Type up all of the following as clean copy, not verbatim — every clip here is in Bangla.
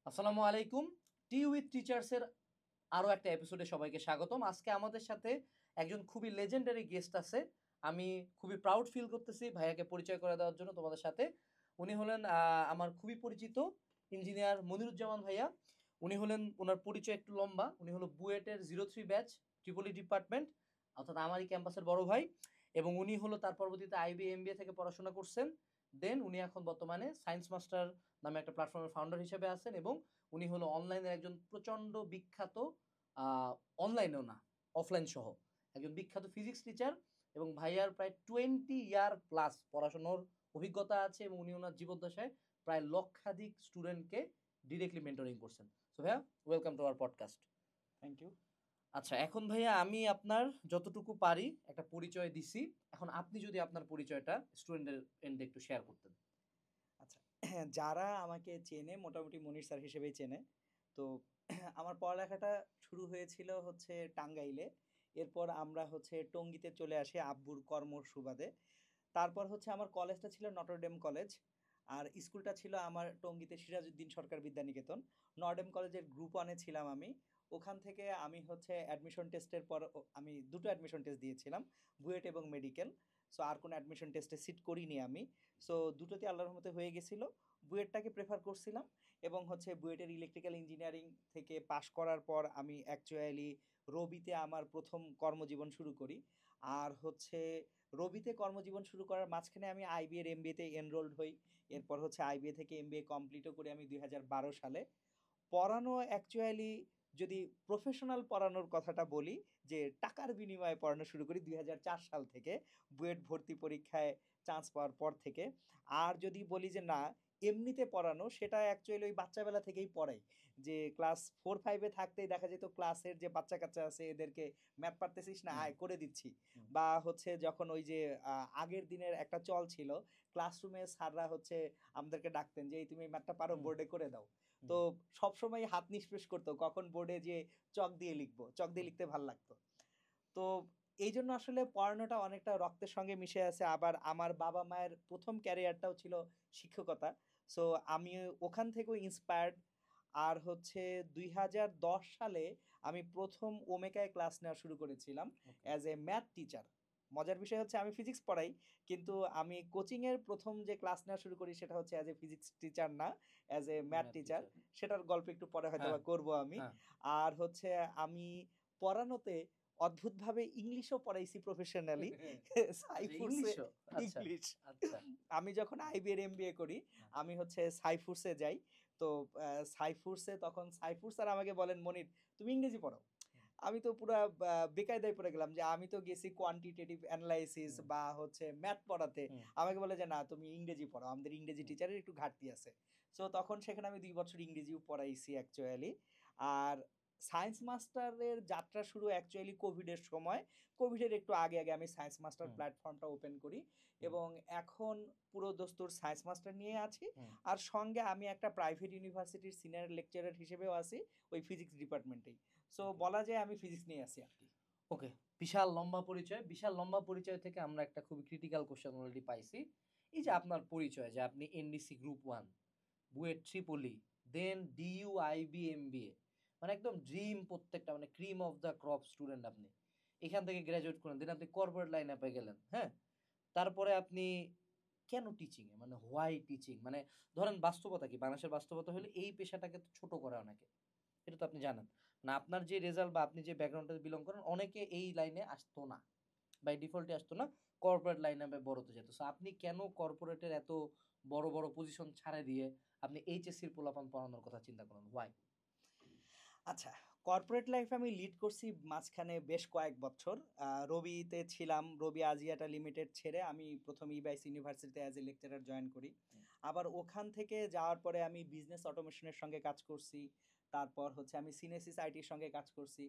আসসালামু আলাইকুম। টি উইথ টিচার্সের আরও একটা এপিসোডে সবাইকে স্বাগতম। আজকে আমাদের সাথে একজন খুবই লেজেন্ডারি গেস্ট আছে। আমি খুবই প্রাউড ফিল করতেছি ভাইয়াকে পরিচয় করে দেওয়ার জন্য তোমাদের সাথে। উনি হলেন আমার খুবই পরিচিত ইঞ্জিনিয়ার মনিরুজ্জামান ভাইয়া। উনি হলেন, ওনার পরিচয় একটু লম্বা। উনি হলো বুয়েটের 03 ব্যাচ, ট্রিপলি ডিপার্টমেন্ট, অর্থাৎ আমারই ক্যাম্পাসের বড় ভাই। এবং উনি হলো তার পরবর্তীতে আইবি এমবিএ থেকে পড়াশোনা করছেন। দেন উনি এখন বর্তমানে সায়েন্স মাস্টার নামে একটা প্ল্যাটফর্মের ফাউন্ডার হিসেবে আছেন, এবং উনি হলো অনলাইনের একজন প্রচণ্ড বিখ্যাত, অনলাইনেও না অফলাইন সহ একজন বিখ্যাত ফিজিক্স টিচার। এবং ভাইয়ার প্রায় 20 ইয়ার প্লাস পড়াশোনার অভিজ্ঞতা আছে, এবং উনি ওনার জীবদ্দশায় প্রায় লক্ষাধিক স্টুডেন্টকে ডিরেক্টলি মেন্টরিং করছেন। সো ভাইয়া, welcome to our podcast. Thank you. আচ্ছা, এখন ভাইয়া আমি আপনার যতটুকু পারি একটা পরিচয় দিছি। এখন আপনি যদি আপনার পরিচয়টা স্টুডেন্টের এন্ডে একটু শেয়ার করতেন। আচ্ছা, যারা আমাকে চেনে মোটামুটি মনির স্যার হিসেবেই চেনে। তো আমার পড়ালেখাটা শুরু হয়েছিল হচ্ছে টাঙ্গাইলে। এরপর আমরা হচ্ছে টঙ্গীতে চলে আসি আব্বুর কর্মর সুবাদে। তারপর হচ্ছে আমার কলেজটা ছিল নটরডেম কলেজ, আর স্কুলটা ছিল আমার টঙ্গীতে সিরাজউদ্দিন সরকার বিদ্যানিকেতন। নটরডেম কলেজের গ্রুপ ওয়ানে ছিলাম আমি। ওখান থেকে আমি হচ্ছে অ্যাডমিশন টেস্টের পর আমি দুটো অ্যাডমিশন টেস্ট দিয়েছিলাম, বুয়েট এবং মেডিকেল। সো আর কোনো অ্যাডমিশন টেস্টে সিট করিনি আমি। সো দুটোতে আল্লাহর রহমতে হয়ে গেছিলো। বুয়েটটাকে প্রেফার করছিলাম, এবং হচ্ছে বুয়েটের ইলেকট্রিক্যাল ইঞ্জিনিয়ারিং থেকে পাশ করার পর আমি অ্যাকচুয়ালি রবিতে আমার প্রথম কর্মজীবন শুরু করি। আর হচ্ছে রবিতে কর্মজীবন শুরু করার মাঝখানে আমি আইবিএ এর এমবিএতে এনরোলড হই। এরপর হচ্ছে আইবিএ থেকে এমবিএ কমপ্লিটও করি আমি 2012 সালে। পড়ানো অ্যাকচুয়ালি, যদি প্রফেশনাল পড়ানোর কথাটা বলি, যে টাকার বিনিময়ে পড়ানো শুরু করি 2004 সাল থেকে, বুয়েট ভর্তি পরীক্ষায় চান্স পাওয়ার পর থেকে। আর যদি বলি যে না, এমনিতে পড়ানো, সেটা অ্যাকচুয়ালি ওই বাচ্চাবেলা থেকেই পড়াই। যে ক্লাস 4-5-এ থাকতেই দেখা যেত ক্লাসের যে বাচ্চা কাচ্চা আছে এদেরকে ম্যাথ পারতেছিস না, আয় করে দিচ্ছি। বা হচ্ছে যখন ওই যে আগের দিনের একটা চল ছিল, ক্লাসরুমে স্যাররা হচ্ছে আমাদেরকে ডাকতেন যে এই তুমি ম্যাথটা পারো, বোর্ডে করে দাও। তো সবসময় হাত নিষ্পেষ করতো কখন বোর্ডে যে চক দিয়ে লিখবো, চক দিয়ে লিখতে ভাল লাগতো। তো এই জন্য আসলে পড়ানোটা অনেকটা রক্তের সঙ্গে মিশে আছে। আবার আমার বাবা মায়ের প্রথম ক্যারিয়ারটাও ছিল শিক্ষকতা। সো আমি ওখান থেকেও ইন্সপায়ার্ড। আর হচ্ছে 2010 সালে আমি প্রথম ওমেকায় ক্লাস নেওয়া শুরু করেছিলাম অ্যাজ এ ম্যাথ টিচার। মজার বিষয় হচ্ছে আমি ফিজিক্স পড়াই, কিন্তু আমি কোচিংয়ের প্রথম যে ক্লাস নেওয়া শুরু করি সেটা হচ্ছে অ্যাজ এ ফিজিক্স টিচার না, অ্যাজ এ ম্যাথ টিচার। সেটার গল্প একটু পরে হয়তো বা করবো আমি। আর হচ্ছে আমি পড়ানোতে অদ্ভুতভাবে ইংলিশও পড়াইছি প্রফেশনালি। সাইফুডসে ইংলিশ। আমি যখন আইবি এর এমবিএ করি, আমি হচ্ছে সাইফুডসে যাই। তো সাইফুডসে তখন সাইফুড স্যার আমাকে বলেন, মনির তুমি ইংরেজি পড়াও। আমি তো পুরা বেকায়দায় পড়ে গেলাম, যে আমি তো গেছি কোয়ান্টিটেটিভ অ্যানালাইসিস বা হচ্ছে ম্যাথ পড়াতে। আমাকে বলে যে না, তুমি ইংরেজি পড়াও, আমাদের ইংরেজি টিচারের একটু ঘাটতি আছে। সো তখন সেখানে আমি 2 বছর ইংরেজিও পড়াইছি অ্যাকচুয়ালি। আর সায়েন্স মাস্টারের যাত্রা শুরু অ্যাকচুয়ালি কোভিডের সময়। কোভিডের একটু আগে আগে আমি সায়েন্স মাস্টার প্ল্যাটফর্মটা ওপেন করি, এবং এখন পুরো দস্তুর সায়েন্স মাস্টার নিয়ে আছি। আর সঙ্গে আমি একটা প্রাইভেট ইউনিভার্সিটির সিনিয়র লেকচারার হিসেবেও আছি ওই ফিজিক্স ডিপার্টমেন্টেই। সো বলা যায় আমি ফিজিক্স নিয়ে আছি আর কি। ওকে, বিশাল লম্বা পরিচয়। বিশাল লম্বা পরিচয় থেকে আমরা একটা খুবই ক্রিটিক্যাল কোশ্চেন অলরেডি পাইছি। এই যে আপনার পরিচয়, যে আপনি এনডিসি গ্রুপ 1, বুয়েট ট্রিপলি, দেন ডিইউ আইবি এমবিএ, মানে একদম ড্রিম, প্রত্যেকটা মানে cream of the crop student আপনি। এখান থেকে গ্র্যাজুয়েট করেন, দেন আপনি কর্পোরেট লাইন আপে গেলেন। হ্যাঁ, তারপরে আপনি কেন টিচিংয়ে, মানে হোয়াই টিচিং? মানে ধরেন বাস্তবতা কি, বাংলাদেশের বাস্তবতা হলে এই পেশাটাকে তো ছোট করে অনেকে, এটা তো আপনি জানেন। মানে আপনার যে রেজাল্ট বা আপনি যে ব্যাকগ্রাউন্ডে বিলং করেন, অনেকে এই লাইনে আসতো না, বাই ডিফল্টে আসতো না, কর্পোরেট লাইনে বড়তে যেত। সো আপনি কেন কর্পোরেটের এত বড় বড় পজিশন ছাড়ে দিয়ে আপনি এইচএসসির পোলাপান পড়ানোর কথা চিন্তা করেন? ওয়াই? আচ্ছা, কর্পোরেট লাইফ আমি লিড করছি মাঝখানে বেশ কয়েক বছর। রবিতে ছিলাম, রবি আজিয়াটা লিমিটেড ছেড়ে আমি প্রথম ইবাইস ইউনিভার্সিটিতে অ্যাজ এ লেকচারার জয়েন করি। আবার ওখান থেকে যাওয়ার পরে আমি বিজনেস অটোমেশনের সঙ্গে কাজ করছি। তারপর হচ্ছে আমি সিনেসিস আইটির সঙ্গে কাজ করছি।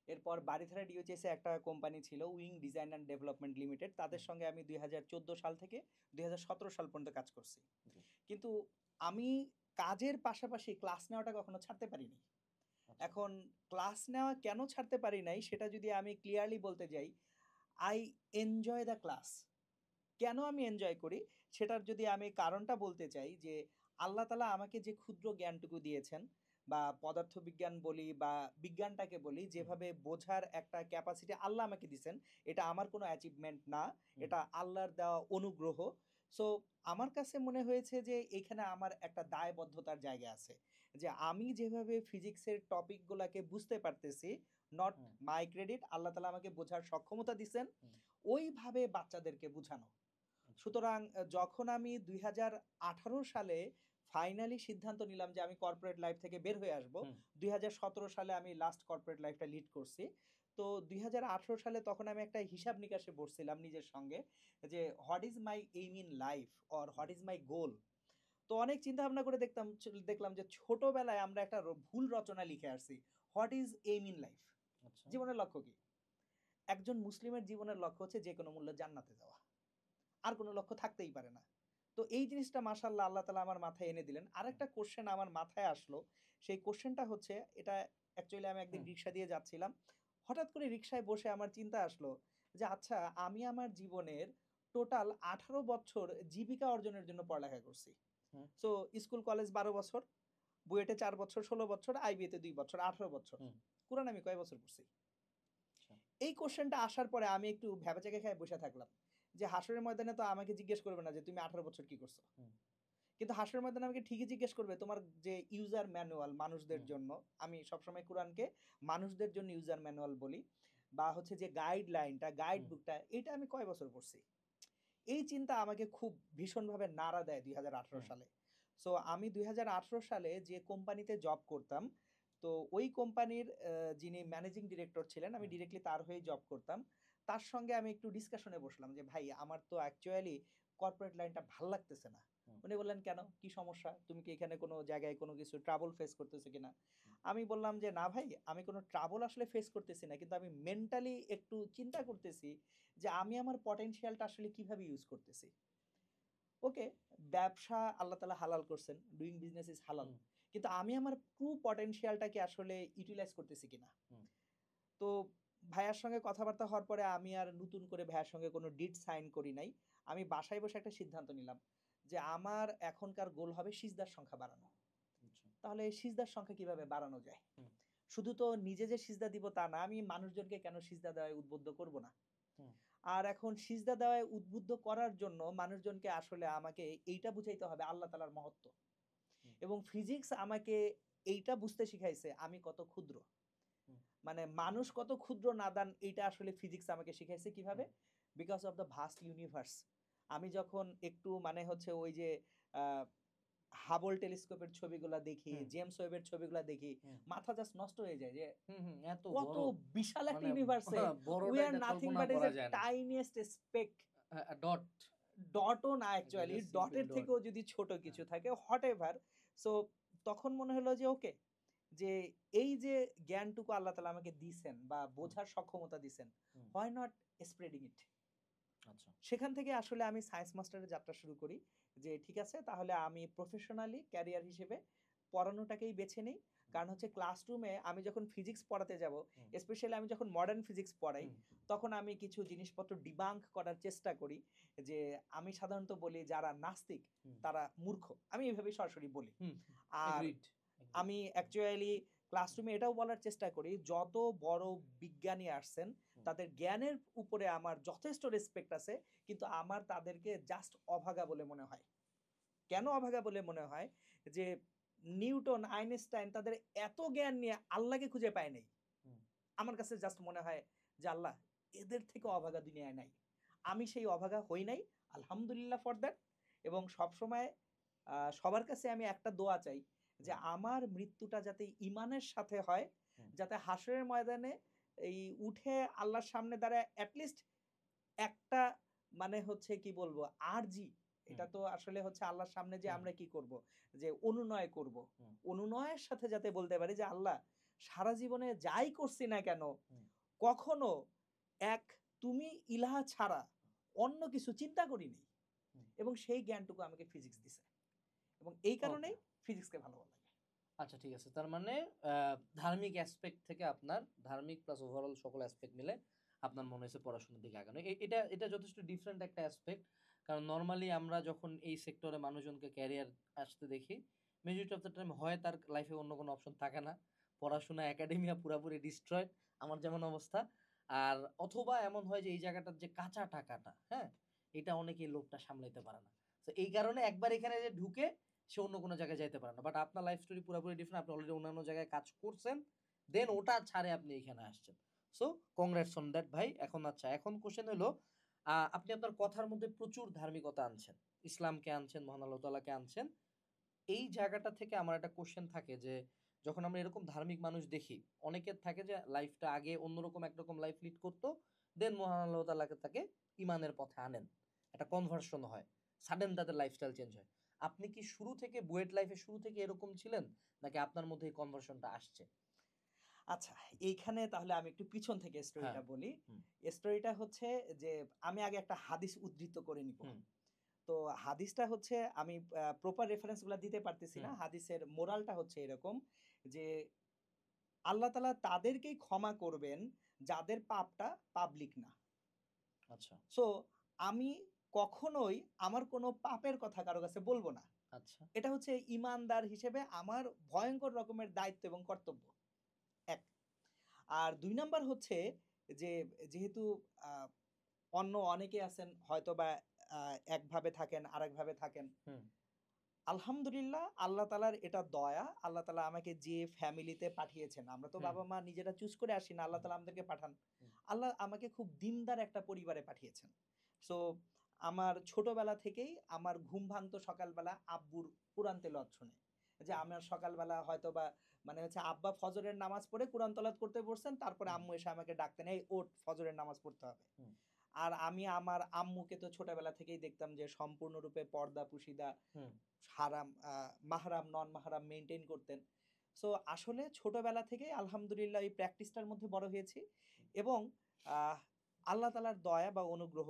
এরপর বারিধারা ডিওচেসে একটা কোম্পানি ছিল, wing design and development limited, তাদের সঙ্গে আমি 2014 সাল থেকে 2017 সাল পর্যন্ত কাজ করছি। কিন্তু আমি কাজের পাশাপাশি ক্লাস নেওয়াটা কখনো ছাড়তে পারিনি। এখন ক্লাস নেওয়া কেন ছাড়তে পারি নাই সেটা যদি আমি ক্লিয়ারলি বলতে যাই, আই এনজয় দ্য ক্লাস। কেন আমি এনজয় করি সেটার যদি আমি কারণটা বলতে চাই, যে আল্লাহ তাআলা আমাকে যে ক্ষুদ্র জ্ঞানটুকু দিয়েছেন বা পদার্থবিজ্ঞান বলি বা বিজ্ঞানটাকে বলি, হুম, যেভাবে বোঝার একটা ক্যাপাসিটি আল্লাহ আমাকে দিছেন, এটা আমার কোনো অ্যাচিভমেন্ট না। হুম, এটা আল্লাহর দেওয়া অনুগ্রহ। সো আমার কাছে মনে হয়েছে যে এখানে আমার একটা দায়বদ্ধতার জায়গা আছে। যে আমি যেভাবে ফিজিক্সের টপিকগুলাকে বুঝতে পারতেছি, নট হুম, মাই ক্রেডিট, আল্লাহ তাআলা আমাকে বোঝার সক্ষমতা দিছেন, হুম, ওইভাবে বাচ্চাদেরকে বুঝানো। আচ্ছা, সুতরাং যখন আমি ২০১৮ সালে ফাইনালি সিদ্ধান্ত নিলাম যে আমি কর্পোরেট লাইফ থেকে বের হয়ে আসবো। হুম, ২০১৭ সালে আমি লাস্ট কর্পোরেট লাইফটা লিড করছি। তো ২০১৮ সালে তখন আমি একটা হিসাব নিকাশে বসছিলাম নিজের সঙ্গে যে what is my aim in life or hmm, what is my goal? তো অনেক চিন্তা ভাবনা করে দেখলাম যে ছোটবেলায় আমরা একটা ভুল রচনা লিখে আসছি। What is aim in life? আচ্ছা, জীবনের লক্ষ্য কি? একজন মুসলিমের জীবনের লক্ষ্য হচ্ছে যেকোনো মূল্যে জান্নাতে যাওয়া। আর কোনো লক্ষ্য থাকতেই পারে না। তো এই জিনিসটা মাশাআল্লাহ আল্লাহ তাআলা আমার মাথায় এনে দিলেন। হুম, আরেকটা কোয়েশ্চেন আমার মাথায় আসলো। সেই কোয়েশ্চেনটা হচ্ছে, এটা অ্যাকচুয়ালি আমি একদিন হুম, রিক্সা দিয়ে যাচ্ছিলাম। হঠাৎ করে রিক্সায় বসে আমার চিন্তা আসলো যে আচ্ছা, আমি আমার জীবনের টোটাল ১৮ বছর জীবিকা অর্জনের জন্য পড়ালেখা করছি। হুম, সো স্কুল কলেজ ১২ বছর, বুয়েটে ৪ বছর ১৬ বছর, আইবিএতে ২ বছর ১৮ বছর। হুম, কুরআন আমি কয় বছর পড়ছি? আচ্ছা, এই কোয়েশ্চেনটা আসার পরে আমি একটু ভ্যাবাচ্যাকা খেয়ে বইসা থাকলাম। যে হাসরের ময়দানে তো আমাকে জিজ্ঞেস করবে না যে তুমি ১৮ বছর কি করছো? হুম, কিন্তু হাসরের ময়দানে আমাকে ঠিকই জিজ্ঞেস করবে তোমার যে ইউজার ম্যানুয়াল মানুষদের হুম, জন্য, আমি সবসময় কোরআনকে মানুষদের জন্য ইউজার ম্যানুয়াল বলি, বা হচ্ছে যে গাইডলাইনটা, গাইড হুম, বুকটা, এটা আমি কয় বছর পড়ছি? এই চিন্তা আমাকে খুব ভীষণভাবে নাড়া দেয় ২০১৮ হুম, সালে। সো আমি ২০১৮ সালে যে কোম্পানিতে জব করতাম, তো ওই কোম্পানির যিনি ম্যানেজিং ডিরেক্টর ছিলেন, আমি হুম, ডিরেক্টলি তার হয়েই জব করতাম। তার সঙ্গে আমি একটু ডিসকাশনে বসলাম যে, "ভাই, আমার তো অ্যাকচুয়ালি কর্পোরেট লাইনটা ভাল লাগতেছে না।" হুম, উনি বললেন, "কেন? কি সমস্যা? তুমি কি এখানে কোনো জায়গায় কোনো কিছু ট্রাবল ফেস করতেছো কিনা?" হুম, আমি বললাম যে, "না ভাই, আমি কোনো ট্রাবল আসলে ফেস করতেছি না। কিন্তু আমি মেন্টালি একটু চিন্তা করতেছি যে আমি আমার পটেনশিয়ালটা আসলে কিভাবে ইউজ করতেছি।" ওকে, ব্যবসা আল্লাহ তাআলা হালাল করছেন। ডুইং বিজনেস ইজ হালাল। হুম, কিন্তু আমি আমার ট্রু পটেনশিয়ালটাকে আসলে ইউটিলাইজ করতেছি কিনা? হুম, তো ভাইয়ার সঙ্গে কথাবার্তা হওয়ার পরে আমি আর নতুন করে ভাইয়ার সঙ্গে কোনো ডিড সাইন করি নাই। আমি বাসায় বসে একটা সিদ্ধান্ত নিলাম যে আমার এখনকার গোল হবে সিজদার সংখ্যা বাড়ানো। আচ্ছা, তাহলে সিজদার সংখ্যা কিভাবে বাড়ানো যায়? হুম, শুধু তো নিজে যে সিজদা দিব তা না, আমি মানুষজনকে কেন সিজদা দেওয়ায় উদ্বুদ্ধ করব না? হুম, আর এখন সিজদা দেওয়ায় উদ্বুদ্ধ করার জন্য মানুষজনকে আসলে আমাকে এইটা বুঝাইতে হবে আল্লাহ তাআলার মহত্ত্ব। হুম, এবং ফিজিক্স আমাকে এইটা বুঝতে শিখাইছে আমি কত ক্ষুদ্র। হুম, মানে মানুষ কত ক্ষুদ্র নাদান, এইটা আসলে ফিজিক্স আমাকে শিখাইছে কিভাবে? Hmm, because of the vast universe. আমি যখন একটু মানে হচ্ছে ওই যে আ হাবল টেলিস্কোপের ছবিগুলা দেখি, হুম, জেমস ওয়েবের ছবিগুলা দেখি, হুম, মাথা জাস্ট নষ্ট হয়ে যায় যে হুম, হুম, এত কত বড় বিশাল একটা মানে ইউনিভার্সে উই বড়টা আর এটা নাথিং কল্পনা বাট ইস করা এ যায় না। টাইনিয়েস্ট স্পেক। ডট ডটও না একটা অ্যাকচুয়ালি, সিম্পল ডটের ডট। থেকেও যদি ছোট হ্যাঁ, কিছু থাকে, হোয়াটএভার। সো তখন মনে হলো যে ওকে, যে এই যে জ্ঞানটুকু আল্লাহ তাআলা আমাকে দিছেন বা হুম, বোঝার সক্ষমতা দিছেন, হুম, হোয়াই নট স্প্রেডিং ইট? আচ্ছা, সেখান থেকে আসলে আমি সায়েন্স মাস্টারের যাত্রা শুরু করি। যে ঠিক আছে, তাহলে আমি প্রফেশনালি ক্যারিয়ার হিসেবে পড়ানোটাকেই বেছে নেই। হুম, কারণ হচ্ছে ক্লাসরুমে আমি যখন ফিজিক্স পড়াতে যাব, হুম, স্পেশালি আমি যখন মডার্ন ফিজিক্স পড়াই, হুম, তখন আমি কিছু জিনিসপত্র ডিবাঙ্ক করার চেষ্টা করি। যে আমি সাধারণত বলি যারা নাস্তিক হুম, তারা মূর্খ। আমি এভাবেই সরাসরি বলি। হুম, আর এগ্রিড, এগ্রিড। আমি হুম, অ্যাকচুয়ালি হুম, ক্লাসরুমে এটাও বলার চেষ্টা করি, যত বড় বিজ্ঞানী আসছেন, হুম, তাদের জ্ঞানের উপরে আমার যথেষ্ট রেসপেক্ট আছে। কিন্তু আমার তাদেরকে জাস্ট অভাগা বলে মনে হয়। কেন হুম, অভাগা বলে মনে হয়? যে নিউটন, আইনস্টাইন তাদের এত জ্ঞান নিয়ে আল্লাহকে খুঁজে পায় নাই। হুম, আমার কাছে জাস্ট মনে হয় যে আল্লাহ, এদের থেকে অভাগা দুনিয়ায় নাই। আমি সেই অভাগা হই নাই। আলহামদুলিল্লাহ ফর দ্যাট। এবং সবসময় সবার কাছে আমি একটা দোয়া চাই যে হুম, আমার মৃত্যুটা যাতে ঈমানের সাথে হয়। হুম, যাতে হাশরের ময়দানে এই উঠে আল্লাহর সামনে দাঁড়ায় এট লিস্ট একটা মানে হচ্ছে কি বলবো আরজি, হুম, এটা তো আসলে হচ্ছে আল্লাহর সামনে যে হুম, আমরা কি করব? যে অনুনয় করব। হুম, অনুনয়ের সাথে যাতে বলতে পারি যে আল্লাহ, সারা জীবনে যাই করছি না কেন, হুম, কখনো এক তুমি ইলাহা ছাড়া অন্য কিছু চিন্তা করিনি। হুম। এবং সেই জ্ঞানটুকু আমাকে ফিজিক্স দিছে। এবং এই ওকে। কারণেই ফিজিক্সকে ভালো লাগে। আচ্ছা ঠিক আছে। তার মানে আ ধার্মিক অ্যাসপেক্ট থেকে আপনার ধার্মিক প্লাস ওভারঅল সকল অ্যাসপেক্ট মিলে আপনার মনে হইছে পড়াশোনার দিকে আগানো। এটা যথেষ্ট ডিফারেন্ট একটা অ্যাসপেক্ট। কারণ নরমালি আমরা যখন এই সেক্টরে মানুষজনকে ক্যারিয়ার আসতে দেখি, মেজরিটি অফ দ্য টাইম হয় তার লাইফে অন্য কোনো অপশন থাকে না। পড়াশোনা, একাডেমিয়া পুরাপুরি ডিস্ট্রয়েড, আমার যেমন অবস্থা। আর অথবা এমন হয় যে এই জায়গাটার যে কাঁচা টাকাটা, হ্যাঁ? এটা অনেকেই লোভটা সামলাইতে পারে না। তো এই কারণে একবার এখানে যে ঢুকে সে অন্য কোনো জায়গায় যাইতে পারে না। বাট আপনার লাইফ স্টোরি পুরাপুরি ডিফারেন্ট। আপনি অলরেডি অন্যান্য জায়গায় কাজ করছেন। দেন ওটা ছাড়ে আপনি এখানে আসছেন। সো কংগ্রাটস অন দ্যাট ভাই। এখন আচ্ছা, এখন কোয়েশ্চেন হলো আপনি আপনার কথার মধ্যে প্রচুর ধার্মিকতা আনছেন। ইসলামকে আনছেন, মহান আল্লাহ তাআলাকে আনছেন। এই জায়গাটা থেকে আমার একটা কোয়েশ্চেন থাকে যে, যখন আমরা এরকম ধার্মিক মানুষ দেখি, অনেকের থাকে যে লাইফটা আগে অন্যরকম একরকম লাইফ লিড করতো। দেন মহান আল্লাহ তাআলাকে তাকে ঈমানের পথে আনেন। একটা কনভার্সন হয়। সাডেন তাদের লাইফস্টাইল চেঞ্জ হয়। আপনি কি শুরু থেকে বুয়েট লাইফে শুরু থেকে এরকম ছিলেন? নাকি আপনার মধ্যে এই কনভার্সনটা আসছে? আচ্ছা, এইখানে তাহলে আমি একটু পিছন থেকে হ্যাঁ। স্টোরিটা বলি। হুম, স্টোরিটা হচ্ছে যে আমি আগে একটা হাদিস উদ্ধৃত করে নিব। হুম, তো হাদিসটা হচ্ছে আমি প্রপার রেফারেন্স গুলা দিতে পারতেছি হুম। না। হাদিসের মোরালটা হচ্ছে এরকম যে আল্লাহ তাআলা তাদেরকেই ক্ষমা করবেন যাদের পাপটা পাবলিক না। আচ্ছা, সো আমি কখনোই আমার কোনো পাপের কথা কারো কাছে বলব না। আচ্ছা। এটা হচ্ছে ঈমানদার হিসেবে আমার ভয়ংকর রকমের দায়িত্ব এবং কর্তব্য। ১ আর ২ নাম্বার হচ্ছে যে যেহেতু আ অন্য অনেকে আছেন হয়তোবা আ একভাবে থাকেন, আরেকভাবে থাকেন। হুম, আলহামদুলিল্লাহ আল্লাহ তাআলার এটা দয়া। আল্লাহ তাআলা আমাকে যে ফ্যামিলিতে পাঠিয়েছেন। আমরা তো হুম, বাবা-মা নিজেরা চুজ করে আসি না। আল্লাহ হুম, তাআলা আমাদেরকে পাঠান। হুম, আল্লাহ আমাকে খুব দিনদার একটা পরিবারে পাঠিয়েছেন। সো আমার ছোটবেলা থেকেই আমার ঘুম ভাঙতো সকালবেলা আব্বুর কুরআন তেলাওয়াত শুনে। যে হুম, আমার সকালবেলা হয়তোবা মানে হচ্ছে আব্বা ফজরের নামাজ পড়ে কুরআন তেলাওয়াত করতে বসছেন। তারপরে হুম, আম্মু এসে আমাকে ডাকতেন, "এই ওঠ ফজরের নামাজ পড়তে হবে।" হুম, আর আমি আমার আম্মুকে তো ছোটবেলা থেকেই দেখতাম যে সম্পূর্ণরূপে পর্দা পুশিদা হুম, হারাম মাহরাম, নন মাহরাম মেইনটেইন করতেন। সো আসলে ছোটবেলা থেকেই আলহামদুলিল্লাহ এই প্র্যাকটিসটার মধ্যে বড় হয়েছি এবং আহ আল্লাহ তাআলার দয়া বা অনুগ্রহ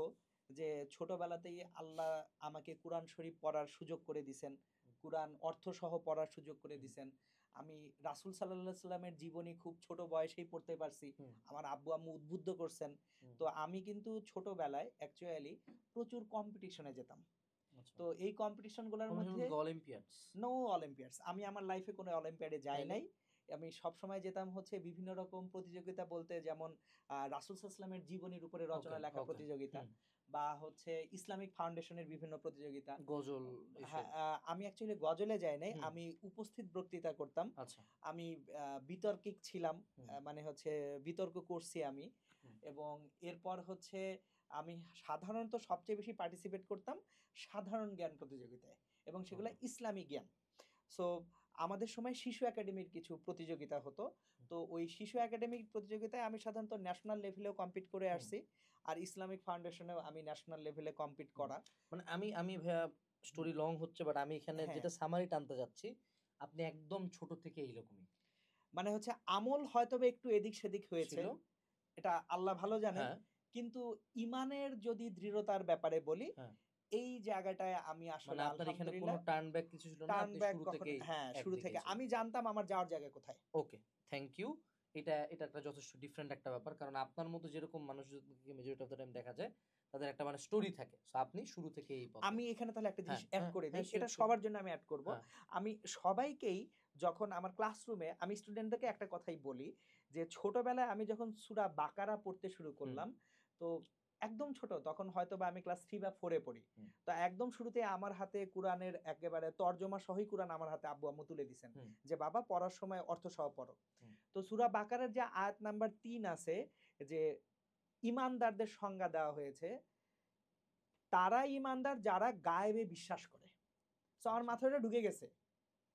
যে ছোটবেলাতেই আল্লাহ আমাকে কুরআন শরীফ পড়ার সুযোগ করে দিছেন। হুম, কুরআন অর্থসহ পড়ার সুযোগ করে হুম, দিছেন। আমি রাসূল সাল্লাল্লাহু আলাইহি সাল্লামের জীবনী খুব ছোট বয়সেই পড়তে পারছি। হুম, আমার আব্বু আম্মু উদ্বুদ্ধ করছেন। হুম, তো আমি কিন্তু ছোটবেলায় অ্যাকচুয়ালি প্রচুর কম্পিটিশনে যেতাম। আচ্ছা। তো এই কম্পিটিশন গুলার কম্পিটিশন মধ্যে বলতে কি অলিম্পিয়াডস? নো অলিম্পিয়াডস। আমি আমার লাইফে কোনো অলিম্পিয়াডে যাই তাইলে? নাই। আমি সবসময় যেতাম হচ্ছে বিভিন্ন রকম প্রতিযোগিতা বলতে যেমন রাসূল সাল্লাল্লাহু আলাইহি ওয়াসাল্লামের জীবনীর উপরে ওকে, রচনা লেখা ওকে। প্রতিযোগিতা হুম। বা হচ্ছে ইসলামিক ফাউন্ডেশনের বিভিন্ন প্রতিযোগিতা। গজল হ্যাঁ, এসব। আমি অ্যাকচুয়ালি গজলে যাই নাই। হুম, আমি উপস্থিত বক্তৃতা করতাম। আচ্ছা। আমি বিতর্কিক ছিলাম। হুম, মানে হচ্ছে বিতর্ক করছি আমি হুম, এবং এরপর হচ্ছে আমি সাধারণত সবচেয়ে বেশি পার্টিসিপেট করতাম সাধারণ জ্ঞান প্রতিযোগিতায় এবং সেগুলা ওকে। ইসলামিক জ্ঞান। সো আমাদের সময় শিশু একাডেমির কিছু প্রতিযোগিতা হতো। হুম, তো ওই শিশু একাডেমিক প্রতিযোগিতায় আমি সাধারণত ন্যাশনাল লেভেলেও কম্পিট করে হুম, আসছি। আর ইসলামিক ফাউন্ডেশনেও আমি ন্যাশনাল লেভেলে কম্পিট হুম। করা। মানে আমি আমি ভাইয়া হুম, স্টোরি লং হচ্ছে বাট আমি এখানে হ্যাঁ, যেটা সামারি টানতে চাচ্ছি, আপনি একদম ছোট থেকে এইরকমই মানে হচ্ছে আমল হয়তোবা একটু এদিক-সেদিক হয়েছে। ছিল। এটা আল্লাহ ভালো জানেন। হ্যাঁ, কিন্তু ঈমানের যদি দৃঢ়তার ব্যাপারে বলি, হ্যাঁ। এই জায়গাটায় আমি মানে আসলে আপনার এখানে কোনো আলহামদুলিল্লাহ টার্ন ব্যাক কিছু ছিল না। টার্ন আপনি ব্যাক শুরু কখনো থেকেই হ্যাঁ, শুরু থেকে একদিকেই ছিলেন। আমি জানতাম আমার যাওয়ার জায়গা কোথায়। ওকে, থ্যাংক ইউ। এটা এটা একটা যথেষ্ট ডিফারেন্ট একটা ব্যাপার। কারণ আপনার মতো যেরকম মানুষজনকে মেজরিটি অফ দ্যা টাইম দেখা যায়, তাদের একটা মানে স্টোরি থাকে। সো আপনি শুরু থেকেই এই পথে। আমি এখানে তাহলে একটা জিনিস হ্যাঁ, এড হ্যাঁ, করে দেই। হ্যাঁ, সিউর, এটা সিউর। সবার জন্য আমি এড করব। হ্যাঁ, আমি সবাইকেই যখন আমার ক্লাসরুমে আমি স্টুডেন্টদেরকে একটা কথাই বলি যে, ছোটবেলায় আমি যখন সূরা বাকারা পড়তে শুরু হুম, করলাম, তো একদম ছোট তখন হয়তোবা আমি ক্লাস 3 বা 4 এ পড়ি। হুম, তো একদম শুরুতে আমার হাতে কুরআনের একেবারে তর্জমা সহই কুরআন আমার হাতে আব্বু-আম্মু তুলে দিছেন। হুম, যে, "বাবা পড়ার সময় অর্থসহ পড়ো।" হুম, তো সূরা বাকারার যে আয়াত নাম্বার ৩ আছে যে, ঈমানদারদের সংজ্ঞা দেওয়া হয়েছে, "তারা ঈমানদার যারা গায়েবে বিশ্বাস করে।" সো আমার আচ্ছা, মাথায় ওটা ঢুকে গেছে।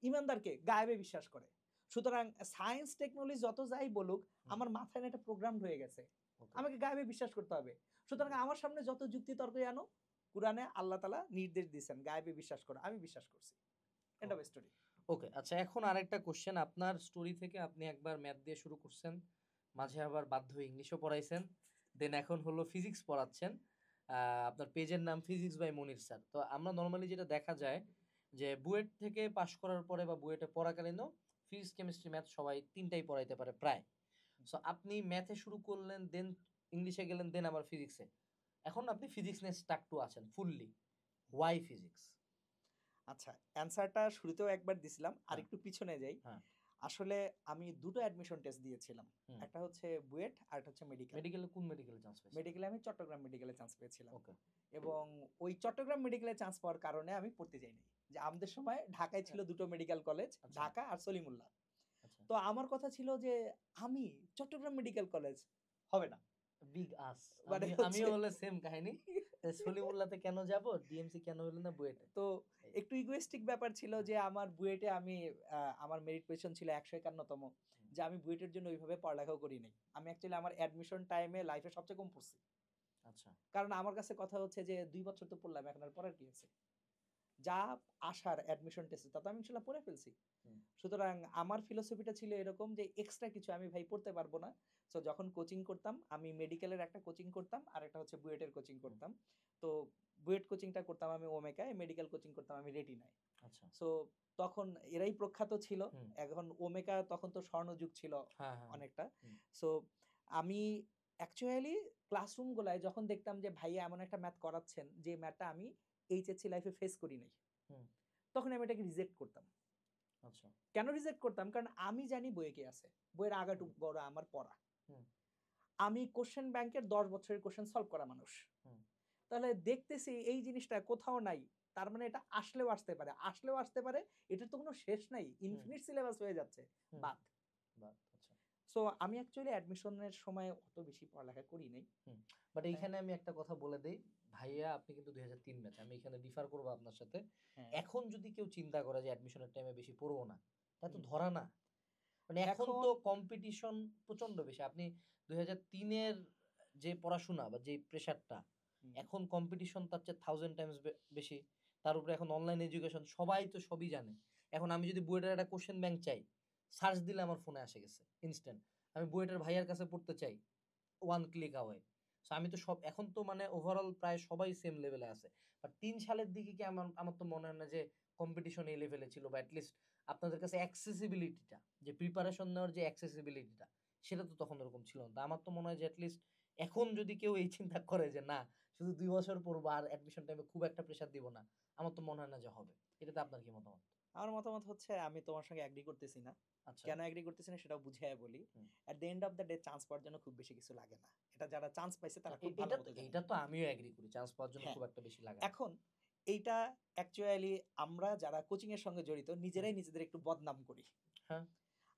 ঈমানদারকে গায়েবে বিশ্বাস করে। সুতরাং সায়েন্স টেকনোলজি যত যাই বলুক, হুম, আমার মাথায় না এটা প্রোগ্রামড হয়ে গেছে। ওকে, আমাকে গায়েবে বিশ্বাস করতে হবে। সুতরাং হুম, আমার সামনে যত যুক্তি তর্কই আনো, কুরআনে আল্লাহ তাআলা নির্দেশ দিছেন গায়েবে বিশ্বাস করো। আমি বিশ্বাস করছি। End of okay, story. Okay. আচ্ছা এখন আরেকটা কোয়েশ্চেন আপনার স্টোরি থেকে আপনি একবার ম্যাথ দিয়ে শুরু করছেন। মাঝে আবার বাধ্য হয়ে ইংলিশও পড়াইছেন। দেন এখন হলো ফিজিক্স পড়াচ্ছেন। আ আপনার পেজের নাম ফিজিক্স বাই মনির স্যার। তো আমরা নরমালি যেটা দেখা যায় যে বুয়েট থেকে পাস করার পরে বা বুয়েটে পড়াকালীনও ফিজিক্স, কেমিস্ট্রি, ম্যাথ সবাই ৩ টাই পড়াইতে পারে প্রায়। সো আপনি ম্যাথে শুরু করলেন, দেন ইংলিশে গেলেন, দেন আবার ফিজিক্সে। এখন আপনি ফিজিক্স নিয়ে স্টাক টু আছেন ফুললি। Why physics? আচ্ছা, অ্যান্সারটা শুরুতেও একবার দিছিলাম, আর হ্যাঁ। একটু পিছনে যাই। হ্যাঁ। আসলে আমি ২ টো অ্যাডমিশন টেস্ট দিয়েছিলাম। হুম। একটা হচ্ছে বুয়েট আর একটা হচ্ছে মেডিকেল। মেডিকেলে কোন মেডিকেলে চান্স পেয়েছেন? মেডিকেলে আমি চট্টগ্রাম মেডিকেলে চান্স পেয়েছিলাম। ওকে। এবং ওই চট্টগ্রাম মেডিকেলে চান্স পাওয়ার কারণে আমি পড়তে যাই নাই। যে আমাদের সময় ঢাকায় ছিল ২ টো মেডিকেল কলেজ, আচ্ছা। ঢাকা আর সলিমুল্লাহ। আচ্ছা। তো আমার কথা ছিল যে আমি চট্টগ্রাম মেডিকেল কলেজ হবে না। বিগ আস। মানে আমিও হচ্ছে হলে সেম কাহিনী। সলিমুল্লাহতে কেন যাব? ডিএমসি কেন হইল না বুয়েটে? তো এই। একটু ইগোইস্টিক ব্যাপার ছিল যে আমার বুয়েটে আমি আমার মেরিট পজিশন ছিল ১৫১তম, হুম। যে আমি বুয়েটের জন্য ওইভাবে পড়ালেখাও করি নাই। আমি অ্যাকচুয়ালি আমার অ্যাডমিশন টাইমে লাইফে সবচেয়ে কম পড়ছি। আচ্ছা। কারণ আমার কাছে কথা হচ্ছে যে ২ বছর তো পড়লাম, এখন আর পড়ার কি আছে? যা আসার অ্যাডমিশন টেস্টে তা তো আমি ইনশাল্লাহ পড়ে ফেলছি। হুম। সুতরাং আমার ফিলোসফিটা ছিল এরকম যে এক্সট্রা কিছু আমি ভাই পড়তে পারবো না। সো যখন কোচিং করতাম আমি মেডিকেলের একটা কোচিং করতাম আর একটা হচ্ছে বুয়েটের কোচিং হুম। করতাম। তো বুয়েট কোচিংটা করতাম আমি ওমেকায়, মেডিকেল কোচিং করতাম আমি রেটিনায়। আচ্ছা। সো তখন এরাই প্রখ্যাত ছিল। হুম। এখন ওমেকা তখন তো স্বর্ণযুগ ছিল হ্যাঁ, হ্যাঁ। অনেকটা। হুম। সো আমি অ্যাকচুয়ালি ক্লাসরুমগুলায় যখন দেখতাম যে ভাইয়া এমন একটা ম্যাথ করাচ্ছেন যে ম্যাথটা আমি এইচএসসি লাইফে ফেস করি নাই, হুম। তখন আমি এটাকে রিজেক্ট করতাম। আচ্ছা। কেন রিজেক্ট করতাম? কারণ আমি জানি বইয়ে কি আছে। বইয়ের হুম। আগাটুক বড় আমার পড়া। হুম। আমি কোয়েশ্চেন ব্যাংকের ১০ বছরের কোয়েশ্চেন সলভ করা মানুষ। হুম। তাহলে দেখতেছি এই জিনিসটা কোথাও নাই। তার মানে এটা আসলেও আসতে পারে। আসলেও আসতে পারে। এটার তো কোনো শেষ নাই। হুম। ইনফিনিট সিলেবাস হয়ে যাচ্ছে। হুম। বাদ। বাহ! আচ্ছা। সো আমি অ্যাকচুয়ালি অ্যাডমিশনের সময় অত বেশি পড়ালেখা করি নাই। হুম। বাট হ্যাঁ, এইখানে আমি একটা কথা বলে দেই। ভাইয়া আপনি কিন্তু ২০০৩ ব্যাচ। আমি এখানে ডিফার করব আপনার সাথে। হ্যাঁ। এখন যদি কেউ চিন্তা করে যে অ্যাডমিশনের টাইমে বেশি পড়বো না, তা তো হুম। ধরা না। মানে এখন এখন তো কম্পিটিশন প্রচন্ড বেশি। আপনি ২০০৩ এর যে পড়াশোনা বা যে প্রেশারটা, হুম, এখন কম্পিটিশন তার চেয়ে 1000 টাইমস বেশি। তার উপরে এখন অনলাইন এডুকেশন সবাই তো সবই জানে। এখন আমি যদি বুয়েটের একটা কোয়েশ্চেন ব্যাংক চাই, সার্চ দিলে আমার ফোনে এসে গেছে ইনস্ট্যান্ট। আমি বুয়েটের ভাইয়ার কাছে পড়তে চাই, 1 ক্লিক অ্যাওয়ে। সো আমি তো সব এখন তো মানে ওভারঅল প্রায় সবাই সেম লেভেলে আছে। বাট ৩ সালের দিকে কি আমার আমার তো মনে হয় না যে কম্পিটিশন এই লেভেলে ছিল বা এটলিস্ট আপনাদের কাছে অ্যাক্সেসিবিলিটিটা, যে প্রিপারেশন নেওয়ার যে অ্যাক্সেসিবিলিটিটা, সেটা তো তখন ওরকম ছিল না। তো আমার তো মনে হয় যে এটলিস্ট এখন যদি কেউ এই চিন্তা করে যে না শুধু ২ বছর পড়বো আর অ্যাডমিশন টাইমে খুব একটা প্রেশার দিব না, আমার তো মনে হয় না যে হবে। এটাতে আপনার কি মতামত? আমার মতামত হচ্ছে আমি তোমার সঙ্গে এগ্রি করতেছি না। আচ্ছা। কেন এগ্রি করতেছি না সেটাও বুঝাইয়া বলি। Hmm. At the end of the day chance পাওয়ার জন্য খুব বেশি কিছু লাগে না। এটা যারা চান্স পাইছে তারা খুব ভালো এটা তো মতো জানে। এইটা তো আমিও এগ্রি করি। চান্স পাওয়ার জন্য হ্যাঁ, খুব একটা বেশি লাগে না। এখন এইটা অ্যাকচুয়ালি আমরা যারা কোচিং এর সঙ্গে জড়িত হুম। নিজেরাই নিজেদের একটু বদনাম করি। হ্যাঁ।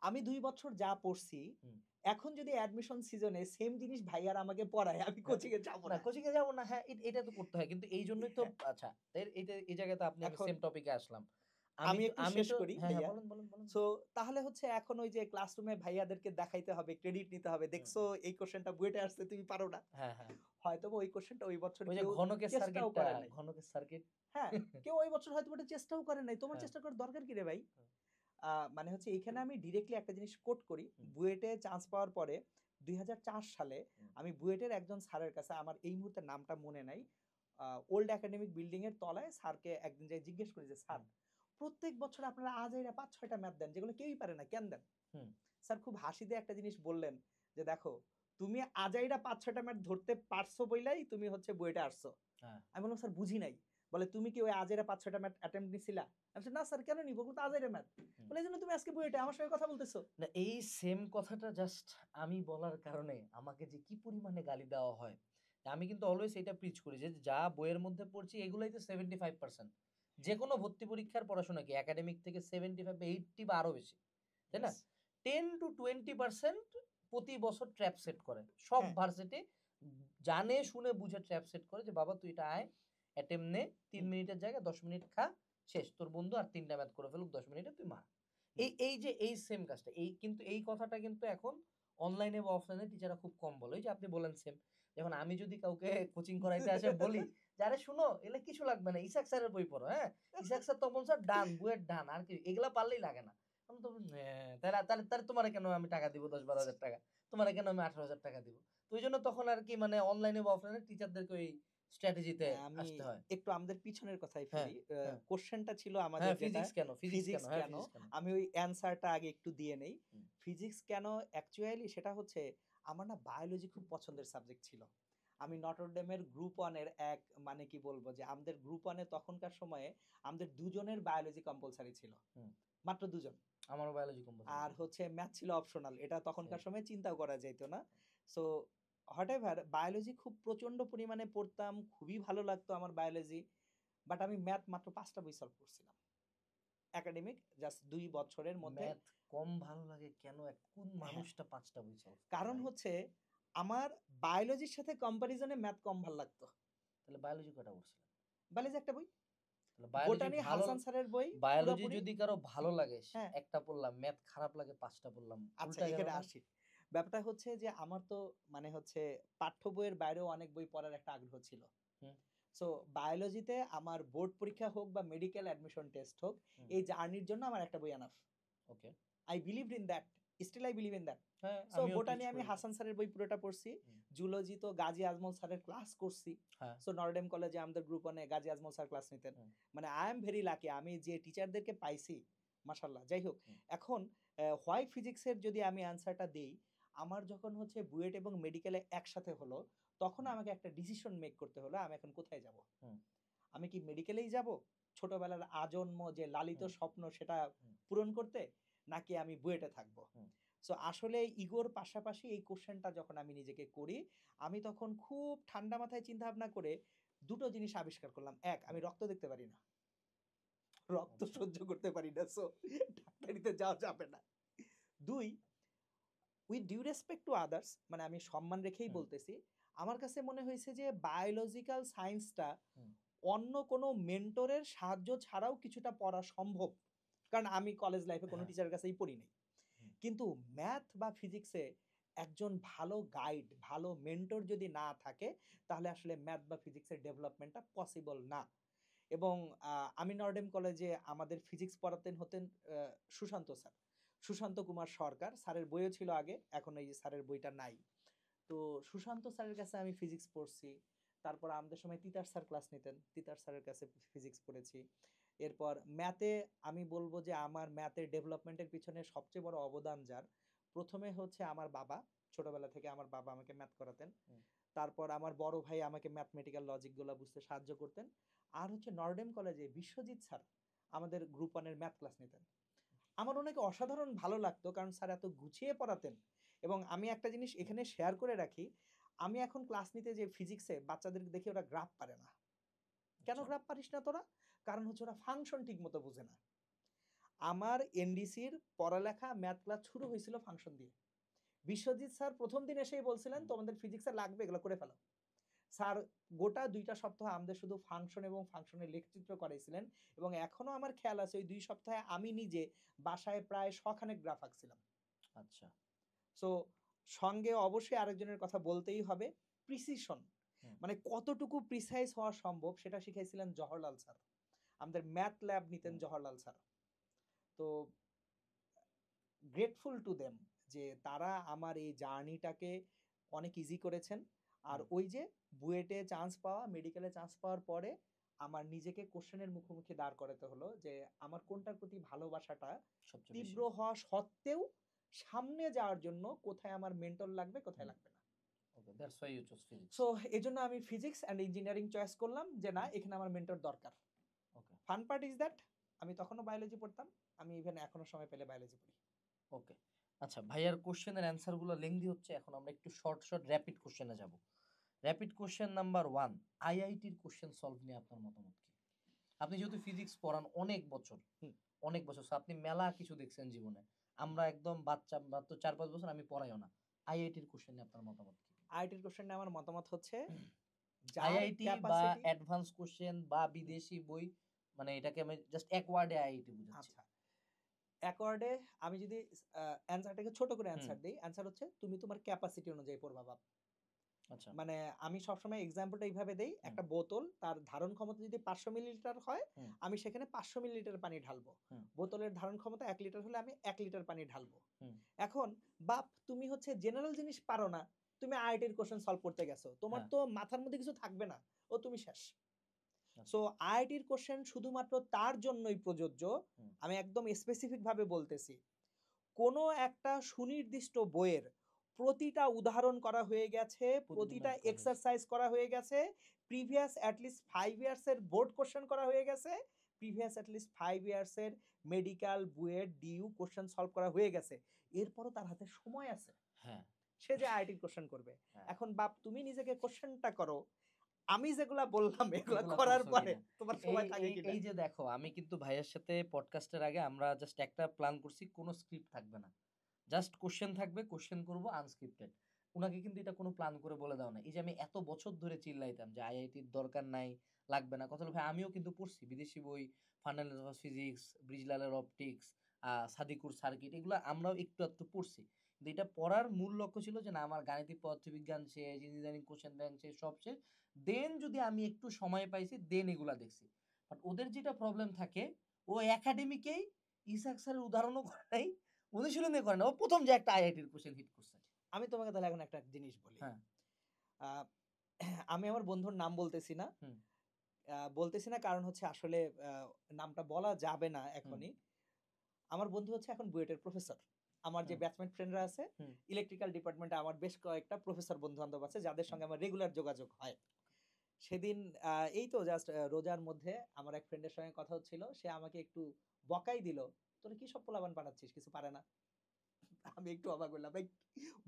আমি ২ বছর যা পড়ছি, হুম। এখন যদি অ্যাডমিশন সিজনে সেম জিনিস ভাইয়ারা আমাকে পড়ায় আমি হ্যাঁ, কোচিং এ যাব না না। কোচিং এ যাবো না। হ্যাঁ, এটা তো করতে হয়। কিন্তু এইজন্যই তো হ্যাঁ, আচ্ছা, এইটা এই জায়গায় তো আমি এখন সেম টপিকে আসলাম। আমি আমি তো একটু আমি শেষ তো করি হ্যাঁ, হ্যাঁ, ভাইয়া। বলেন। সো তাহলে হচ্ছে এখন ওই যে ক্লাসরুমে ভাইয়াদেরকে দেখাইতে হবে, ক্রেডিট নিতে হবে। হুম, দেখছো এই কোশ্চেনটা বুয়েটে আসছে তুমি পারো না। হ্যাঁ, হ্যাঁ। হয়তোবা ওই কোশ্চেনটা ওই বছর ওই যে কেউ ঘনকের চেষ্টাও সার্কিটটা, করে নাই। ঘনকের সার্কিট। হ্যাঁ, কেউ ওই বছর হয়তো ওটা চেষ্টাও করে নাই। তোমার হ্যাঁ, চেষ্টা করার দরকার কি রে ভাই? হুম, মানে হচ্ছে এইখানে আমি ডিরেক্টলি একটা জিনিস কোট করি। হুম, বুয়েটে চান্স পাওয়ার পরে ২০০৪ সালে হুম, আমি বুয়েটের একজন স্যারের কাছে, আমার এই মুহূর্তে নামটা মনে নাই। ওল্ড একাডেমিক বিল্ডিং এর তলায় স্যারকে একদিন যাই জিজ্ঞেস করি যে, "স্যার, হুম, প্রত্যেক বছর আপনারা আজাইরা ৫-৬ টা ম্যাথ দেন যেগুলো কেউই পারে না। কেন দেন?" হুম, স্যার খুব হাসি দিয়ে একটা জিনিস বললেন যে, "দেখো, তুমি আজাইরা ৫-৬ টা ম্যাথ ধরতে পারছো বইলাই তুমি হচ্ছে বুয়েটে আসছো।" হ্যাঁ, আমি বললাম, "স্যার বুঝি নাই।" বলে, "তুমি কি ওই আজেরা ৫-৬ টা ম্যাথ অ্যাটেম্প্ট নিছিলা?" আমি বলছি, "না স্যার কেন নিব? ওগুলো তো আজেরা ম্যাথ।" হুম। বলে, "এজন্য তুমি আজকে বুয়েটে আমার সঙ্গে কথা বলতেছো?" না এই সেম কথাটা জাস্ট আমি বলার কারণে আমাকে যে কি পরিমাণে গালি দেওয়া হয়। আমি কিন্তু অলওয়েজ এটা প্রিচ করি যে যা বইয়ের মধ্যে পড়ছি এগুলাই তো 75%। হ্যাঁ, যেকোনো ভর্তি পরীক্ষার পড়াশোনা কি একাডেমিক থেকে 75 বা 80 বা আরো বেশি। তাই না? ইয়েস। 10 to 20% প্রতি বছর ট্র্যাপ সেট করে। সব হ্যাঁ, ভার্সিটি জানে শুনে বুঝে ট্র্যাপ সেট করে যে বাবা তুই এটা আয়, অ্যাটেম্প নে, ৩ হুম, মিনিটের জায়গায় ১০ মিনিট খা, শেষ। তোর বন্ধু আর ৩ টা ম্যাথ করে ফেলুক ১০ মিনিটে তুই মার। হুম, এই যে এই সেম কাজটা কিন্তু এই কথাটা কিন্তু এখন অনলাইনে বা অফলাইনে টিচাররা খুব কম বলে। ওই যে আপনি বললেন সেম। যেমন আমি যদি কাউকে কোচিং করাইতে আসে বলি যে, "আরে শুনো এগুলা কিছু লাগবে না। ইসাক স্যারের বই পড়ো, হ্যাঁ? ইসাক স্যার, তপন স্যার ডান, বুয়েট ডান। আর কি এগুলা পারলেই লাগে না।" আমি তো হ্যাঁ, তাহলে তাহলে তাহলে তোমারে কেন আমি টাকা দিব ১০-১২ হাজার টাকা? তোমারে কেন আমি ১৮,০০০ টাকা দিব? তো ওইজন্য তখন আর কি মানে অনলাইনে বা অফলাইনে টিচারদেরকে ওই স্ট্র্যাটেজিতে না আমি আসতে হয়। একটু আমাদের পিছনের কথায় হ্যাঁ, ফিরি। হ্যাঁ। কোয়েশ্চেনটা ছিল আমাদের হ্যাঁ, যেটা ফিজিক্স কেন? ফিজিক্স কেন? ফিজিক্স হ্যাঁ, কেন? ফিজিক্স কেন? আমি ওই অ্যান্সারটা আগে একটু দিয়ে নেই। হুম, ফিজিক্স কেন অ্যাকচুয়ালি সেটা হচ্ছে আমার না বায়োলজি খুব পছন্দের সাবজেক্ট ছিল। আমি নটরডেমের গ্রুপ 1 এর এক মানে কি বলবো যে আমাদের গ্রুপ 1 এ তখনকার সময়ে আমাদের দুজনের বায়োলজি কম্পালসরি ছিল। হুম। মাত্র দুজন। আমারও বায়োলজি কম্পালসরি আর ছিল। হচ্ছে ম্যাথ ছিল অপশনাল। এটা তখনকার সেম। সময়ে চিন্তাও করা যাইত না। সো হোয়াটএভার বায়োলজি খুব প্রচন্ড পরিমাণে পড়তাম। খুবই ভালো লাগতো আমার বায়োলজি। বাট আমি ম্যাথ মাত্র ৫ টা বই সলভ করছিলাম। একাডেমিক জাস্ট ২ বছরের মধ্যে। ম্যাথ কম ভালো লাগে কেন? কোন হ্যাঁ, মানুষটা ৫ টা বই সলভ করে কারণ ভাই? হচ্ছে আমার বায়োলজির সাথে কম্পারিজনে ম্যাথ কম ভাল লাগতো। তাহলে বায়োলজি কয়টা পড়ছিলেন? বায়োলজি একটা বই। তাহলে বায়োলজি বোটানি ভালো হাসান স্যারের বই বায়োলজি পুরাপুরি। যদি কারো ভালো লাগে হ্যাঁ, একটা পড়লাম, ম্যাথ খারাপ লাগে ৫ টা পড়লাম। আচ্ছা উল্টা গেল এখানে না? আসি। ব্যাপারটা হচ্ছে যে আমার তো মানে হচ্ছে পাঠ্য বইয়ের বাইরেও অনেক বই পড়ার একটা আগ্রহ ছিল। হুম, সো বায়োলজিতে আমার বোর্ড পরীক্ষা হোক বা মেডিকেল অ্যাডমিশন টেস্ট হোক, হুম। এই জার্নির জন্য আমার একটা বই enough. Okay. I believed in that. Still I believe in that. হ্যাঁ, সো আমিও টিচ বোটানি আমি করি এটা। হাসান স্যারের বই পুরোটা পড়ছি। হুম, জুলজি তো গাজী আজমল স্যারের ক্লাস করছি। হ্যাঁ, সো নরডেম কলেজে আমাদের গ্রুপ 1 এ গাজী আজমল স্যার ক্লাস নিতেন। হুম, মানে আই এম ভেরি লাকি আমি যে টিচারদেরকে পাইছি মাশাআল্লাহ। যাই হোক, হুম, এখন হোয়াই ফিজিক্সের যদি আমি অ্যান্সারটা দেই, আমার যখন হচ্ছে বুয়েট এবং মেডিকেলে একসাথে হলো, তখন হুম, আমাকে একটা ডিসিশন মেক করতে হলো আমি এখন কোথায় যাব? হুম, আমি কি মেডিকেলেই যাব? ছোটবেলার আজন্ম যে লালিত হুম, স্বপ্ন সেটা হুম, পূরণ করতে? নাকি আমি বুয়েটে থাকব? হুম। সো আসলে ইগোর পাশাপাশি এই কোয়েশ্চেনটা যখন আমি নিজেকে করি, আমি তখন খুব ঠান্ডা মাথায় চিন্তাভাবনা করে ২ টো জিনিস আবিষ্কার করলাম। ১ আমি হুম, রক্ত দেখতে পারি না। রক্ত আচ্ছা। সহ্য করতে পারি না। সো ডাক্তারিতে যাওয়া যাবে না। ২ with due respect to others মানে আমি সম্মান রেখেই হুম, বলতেছি। আমার কাছে মনে হয়েছে যে বায়োলজিক্যাল সায়েন্সটা হুম, অন্য কোনো মেন্টরের সাহায্য ছাড়াও কিছুটা পড়া সম্ভব। কারণ আমি কলেজ লাইফে কোনো হ্যাঁ, টিচারের কাছেই পড়ি নাই। হুম, কিন্তু ম্যাথ বা ফিজিক্সে একজন ভালো গাইড, ভালো মেন্টর যদি না থাকে, তাহলে আসলে ম্যাথ বা ফিজিক্সের ডেভেলপমেন্টটা পসিবল না। এবং আমি নরডেম কলেজে আমাদের ফিজিক্স পড়াতেন হতেন সুশান্ত স্যার। সুশান্ত কুমার সরকার। স্যারের বইও ছিল আগে, এখন এই যে স্যারের বইটা নাই। তো সুশান্ত স্যারের কাছে আমি ফিজিক্স পড়ছি। তারপর আমাদের সময় তিতাস স্যার ক্লাস নিতেন। তিতাস স্যারের কাছে ফিজিক্স পড়েছি। এরপর ম্যাথে আমি বলব যে আমার ম্যাথের ডেভেলপমেন্টের পিছনে সবচেয়ে বড় অবদান যার, ১ম এ হচ্ছে আমার বাবা। ছোটবেলা থেকে আমার বাবা আমাকে ম্যাথ করাতেন। হুম, তারপর আমার বড় ভাই আমাকে ম্যাথমেটিক্যাল লজিক গুলা বুঝতে সাহায্য করতেন। আর হচ্ছে নরডেম কলেজে বিশ্বজিৎ স্যার আমাদের গ্রুপ 1 এর ম্যাথ ক্লাস নিতেন। আমার অনেক অসাধারণ ভালো লাগতো কারণ স্যার এত গুছিয়ে পড়াতেন। এবং আমি একটা জিনিস হুম, এখানে শেয়ার করে রাখি। আমি এখন ক্লাস নিতে যে ফিজিক্সে বাচ্চাদেরকে দেখি ওরা গ্রাফ পারে না। কেন আচ্ছা। গ্রাফ পারিস না তোরা? কারণ হচ্ছে ওরা ফাংশন ঠিকমতো বুঝে না। আমার এনডিসির পড়ালেখা ম্যাথ ক্লাস শুরু হয়েছিল ফাংশন দিয়ে। বিশ্বজিৎ স্যার ১ম দিন এসেই বলছিলেন, হুম, "তোমাদের ফিজিক্সে লাগবে এগুলো করে ফেলো।" স্যার গোটা ২ টা সপ্তাহ আমাদের শুধু ফাংশন এবং ফাংশনের লেখচিত্র করাইছিলেন এবং এখনো আমার খেয়াল আছে ওই ২ সপ্তাহে আমি নিজে বাসায় প্রায় ১০০ খানেক গ্রাফ আঁকছিলাম। আচ্ছা। সো সঙ্গে অবশ্যই আরেকজনের কথা বলতেই হবে, প্রিসিশন। হুম, মানে কতটুকু প্রিসাইজ হওয়া সম্ভব সেটা শিখাইছিলেন জওহরলাল স্যার। আমাদের ম্যাথ ল্যাব নিতেন হুম, জওহরলাল স্যার। তো গ্রেটফুল টু দেম যে তারা আমার এই জার্নিটাকে অনেক ইজি করেছেন। আর হুম, ওই যে বুয়েটে চান্স পাওয়া, মেডিকেলে চান্স পাওয়ার পরে আমার নিজেকে কোশ্চেনের মুখোমুখি দাঁড় করাতে হলো যে আমার কোনটার প্রতি ভালোবাসাটা সবচেয়ে বেশি। তীব্র হওয়া সত্ত্বেও সামনে যাওয়ার জন্য কোথায় আমার মেন্টর লাগবে, কোথায় হুম, লাগবে না। Okay, that's why you choose physics. So এজন্য আমি ফিজিক্স অ্যান্ড ইঞ্জিনিয়ারিং চয়েস করলাম যে না হুম, এখানে আমার মেন্টর দরকার। ওকে, ফান পার্ট ইজ দ্যাট আমি তখনও বায়োলজি পড়তাম। আমি ইভেন এখনো সময় পেলে বায়োলজি পড়ি। ওকে। আচ্ছা, ভাইয়ার কোয়েশ্চেনের অ্যান্সার গুলো লেংদি হচ্ছে। এখন আমরা একটু শর্ট, শর্ট র‍্যাপিড কোয়েশ্চেনে যাব। র‍্যাপিড কোয়েশ্চেন নাম্বার 1, আইআইটির কোয়েশ্চেন সলভ নিয়ে আপনার মতামত কি? আপনি যেহেতু ফিজিক্স পড়ান অনেক বছর, হুম। অনেক বছর। সো আপনি মেলা কিছু দেখছেন জীবনে। আমরা একদম বাচ্চা, মাত্র ৪-৫ বছর, আমি পড়াইও না। আইআইটির কোয়েশ্চেন নিয়ে আপনার মতামত কি? আইআইটির কোশ্চেন নিয়ে আমার মতামত হচ্ছে যার আইআইটি বা ক্যাপাসিটি অ্যাডভান্স কোয়েশ্চেন বা বিদেশি বই, মানে এটাকে আমি জাস্ট এক ওয়ার্ডে আইআইটি বুঝাচ্ছি। আচ্ছা, অ্যাকর্ডে আমি যদি অ্যান্সারটাকে ছোট করে হুম, অ্যান্সার দেই, অ্যান্সার হচ্ছে তুমি তোমার ক্যাপাসিটি অনুযায়ী পড়বা বাপ। আচ্ছা। মানে আমি সবসময় এক্সাম্পলটা এইভাবে দেই, হুম, একটা বোতল তার ধারণ ক্ষমতা যদি ৫০০ মিলিলিটার হয়, হুম, আমি সেখানে ৫০০ মিলিলিটার পানি ঢালবো। হুম, বোতলের ধারণ ক্ষমতা ১ লিটার হলে আমি ১ লিটার পানি ঢালবো। হুম, এখন বাপ তুমি হচ্ছে জেনারেল জিনিস পারো না, তুমি আইআইটির কোয়েশ্চেন সলভ করতে গেছো। তোমার হ্যাঁ, তো মাথার মধ্যে কিছু থাকবে না। ও তুমি শেষ। আচ্ছা, সো আইআইটির কোশ্চেন শুধুমাত্র তার জন্যই প্রযোজ্য। হুম, আমি একদম স্পেসিফিক ভাবে বলতেছি। কোনো একটা সুনির্দিষ্ট বইয়ের প্রতিটা উদাহরণ করা হয়ে গেছে, প্রতিটা প্রতিদিনের এক্সারসাইজ করা হয়ে গেছে, প্রিভিয়াস অ্যাটলিস্ট 5 ইয়ার্স এর বোর্ড কোশ্চেন করা হয়ে গেছে, প্রিভিয়াস অ্যাটলিস্ট 5 ইয়ার্স এর medical BUET DU question solve করা হয়ে গেছে। এরপরও তার হাতে সময় আছে, হ্যাঁ সে যে আইআইটির কোশ্চেন করবে। হ্যাঁ এখন বাপ তুমি নিজেকে কোশ্চেনটা করো, আমি যেগুলা বললাম এগুলা এগুলা করার করছো পরে কিনা তোমার এই সময় থাকে এই কিনা। এই যে দেখো আমি কিন্তু ভাইয়ের সাথে পডকাস্টের আগে আমরা জাস্ট একটা প্ল্যান করছি, কোনো স্ক্রিপ্ট থাকবে না, জাস্ট কোশ্চেন থাকবে, কোশ্চেন করব আনস্ক্রিপ্টেড। উনাকে কিন্তু এটা কোনো প্ল্যান করে বলে দাও না। এই যে আমি এত বছর ধরে চিল্লাইতাম যে আইআইটির দরকার নাই, লাগবে না, কথা হলো ভাই আমিও কিন্তু পড়ছি বিদেশি বই, ফান্ডামেন্টালস অফ ফিজিক্স, ব্রিজলালের অপটিক্স, সাদিকুর সার্কিট, এগুলো আমরাও একটু একটু পড়ছি। কিন্তু এটা পড়ার মূল লক্ষ্য ছিল যে না আমার গাণিতিক পদার্থবিজ্ঞান শেষ, ইঞ্জিনিয়ারিং কোশ্চেন ব্যাংক শেষ, সব শেষ, দেন যদি আমি একটু সময় পাইছি দেন এগুলা দেখছি। বাট ওদের যেটা প্রবলেম থাকে, ও একাডেমিকেই ইসাক স্যারের উদাহরণও করে নাই, অনুশীলনে করে না, ও প্রথম যে একটা আইআইটির কোশ্চেন হিট করছে। আমি তোমাকে তাহলে এখন একটা জিনিস বলি। হ্যাঁ আহ, আমি আমার বন্ধুর নাম বলতেছি না, হুম বলতেছি না কারণ হচ্ছে আসলে নামটা বলা যাবে না হুম এখনই। আমার বন্ধু হচ্ছে এখন বুয়েটের প্রফেসর। আমার যে হুম ব্যাচমেট ফ্রেন্ডরা আছে, হুম ইলেকট্রিক্যাল ডিপার্টমেন্টে আমার বেশ কয়েকটা প্রফেসর বন্ধু বান্ধব আছে যাদের হুম সঙ্গে আমার রেগুলার যোগাযোগ হয়। সেদিন এই তো জাস্ট রোজার মধ্যে আমার এক ফ্রেন্ডের সঙ্গে কথা হচ্ছিল, সে আমাকে একটু বকাই দিল, তোরা কি সব পোলাপান পাঠাচ্ছিস, কিছু পারে না। আমি একটু অবাক হলাম, ভাই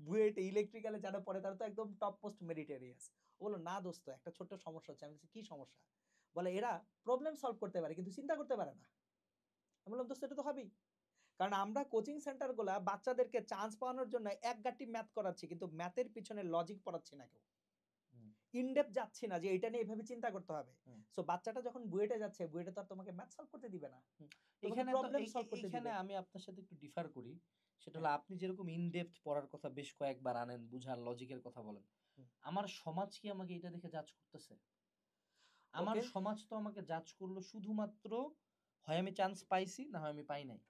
বুয়েট ইলেকট্রিক্যালে যারা পড়ে তারা তো একদম টপ মোস্ট মেরিটেরিয়াস। ও বললো না দোস্ত, একটা ছোট্ট সমস্যা হচ্ছে। আমি বলছি কি সমস্যা? বলে এরা প্রবলেম সলভ করতে পারে কিন্তু চিন্তা করতে পারে না। আমি বললাম দোস্ত এটা তো হবেই, কারণ আমরা কোচিং সেন্টার গুলা বাচ্চাদেরকে চান্স পাওয়ানোর জন্য এক গাঁটি ম্যাথ করাচ্ছি, কিন্তু ম্যাথের পিছনে লজিক পড়াচ্ছি না কেউ, হুম ইনডেপ যাচ্ছি না যে এটা নিয়ে এভাবে চিন্তা করতে হবে। হুম সো বাচ্চাটা যখন বুয়েটে যাচ্ছে, বুয়েটে তো আর তোমাকে ম্যাথ সলভ করতে দিবে না, হুম। তোমাকে এখানে তো প্রবলেম সলভ করতে এখানে দিবে। আমি আপনার সাথে একটু ডিফার করি। সেটা হলো হ্যাঁ। আপনি যেরকম ইন ডেপথ পড়ার কথা বেশ কয়েকবার আনেন, বুঝার লজিকের কথা বলেন, হুম। আমার সমাজ কি আমাকে এটা দেখে জাজ করতেছে? আমার ওকে। সমাজ তো আমাকে জাজ করলো শুধুমাত্র হয় আমি চান্স পাইছি না হয় আমি পাই নাই,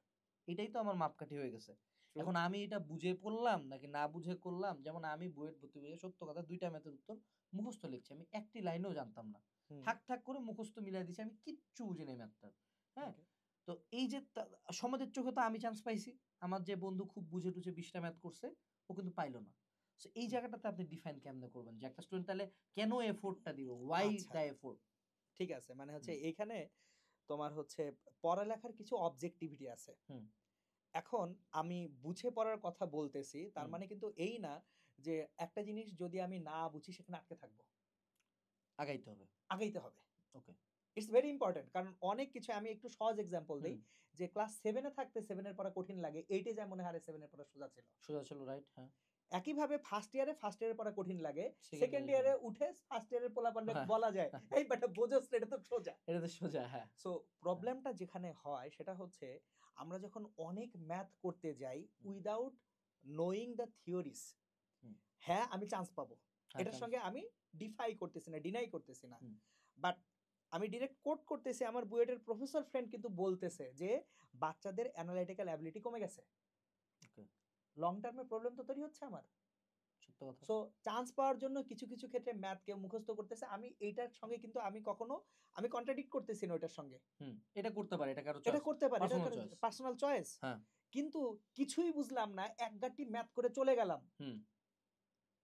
এটাই তো আমার মাপকাঠি হয়ে গেছে। True. এখন আমি এটা বুঝে পড়লাম নাকি না বুঝে করলাম, যেমন আমি বুয়েট ভর্তি হয়ে সত্য কথা ২টা ম্যাথের উত্তর মুখস্থ লিখছি, আমি একটি লাইনও জানতাম না, হুম। ঠাক ঠাক করে মুখস্থ মিলাই দিছি, আমি কিচ্ছু বুঝি নাই ম্যাথটার। হ্যাঁ, Okay. তো এই যে সমাজের চোখে তো আমি চান্স পাইছি, আমার যে বন্ধু খুব বুঝে টুঝে ২০টা ম্যাথ করছে ও কিন্তু পাইলো না। সো এই হুম। জায়গাটাতে আপনি ডিফাইন কেমনে করবেন যে একটা স্টুডেন্ট তাহলে কেন এফোর্টটা দিব, ওয়াই আচ্ছা, দা এফোর্ট? ঠিক আছে, মানে হচ্ছে হুম এইখানে তোমার হচ্ছে পড়ালেখার কিছু অবজেক্টিভিটি আছে। হুম এখন আমি বুঝে পড়ার কথা বলতেছি, তার হুম মানে কিন্তু এই না যে একটা জিনিস যদি আমি না বুঝি সেখানে আটকে থাকবো, আগাইতে হবে। আগাইতে হবে। ওকে। ইটস ভেরি ইম্পর্টেন্ট, কারণ অনেক কিছু আমি একটু সহজ এক্সাম্পল হুম দেই, যে ক্লাস 7 এ থাকতে 7 এর পড়া কঠিন লাগে, 8 এ যায় মনে হয় 7 এর পড়া সোজা ছিল। সোজা ছিল, রাইট, হ্যাঁ। একইভাবে ফার্স্ট ইয়ারে পড়া কঠিন লাগে, সেকেন্ড সেকেন্ড ইয়ারে ইয়ারে হ্যাঁ উঠে ফার্স্ট ইয়ারের পোলাপানরে হ্যাঁ বলা যায়, হ্যাঁ, এই বেটা বোঝোস না, এটা তো সোজা। এটা তো সোজা, হ্যাঁ সো হ্যাঁ প্রবলেমটা যেখানে হয় সেটা হচ্ছে আমরা যখন অনেক ম্যাথ করতে যাই হুম উইদাউট নোয়িং দ্য থিওরিস, হুম হ্যাঁ আমি চান্স পাবো, হ্যাঁ এটার চান্স। সঙ্গে আমি ডিফাই করতেছি না, ডিনাই করতেছি না, হুম বাট আমি ডিরেক্ট কোট করতেছি, আমার বুয়েটের প্রফেসর ফ্রেন্ড কিন্তু বলতেছে যে বাচ্চাদের অ্যানালাইটিক্যাল অ্যাবিলিটি কমে গেছে, ওকে, লং টার্মে প্রবলেম তো তৈরি হচ্ছে আমার। সত্য কথা। সো চান্স পাওয়ার জন্য কিছু কিছু ক্ষেত্রে ম্যাথ কেউ মুখস্থ করতেছে, আমি এইটার সঙ্গে কিন্তু আমি কখনো আমি কন্ট্রাডিক্ট করতেছি না ওইটার সঙ্গে, হুম, এটা করতে পারে, এটা কারো এটা চয়েস, করতে পারে, এটা পার্সোনাল চয়েস। Personal choice. হ্যাঁ কিন্তু কিছুই বুঝলাম না, এক গাঁটটি ম্যাথ করে চলে গেলাম, হুম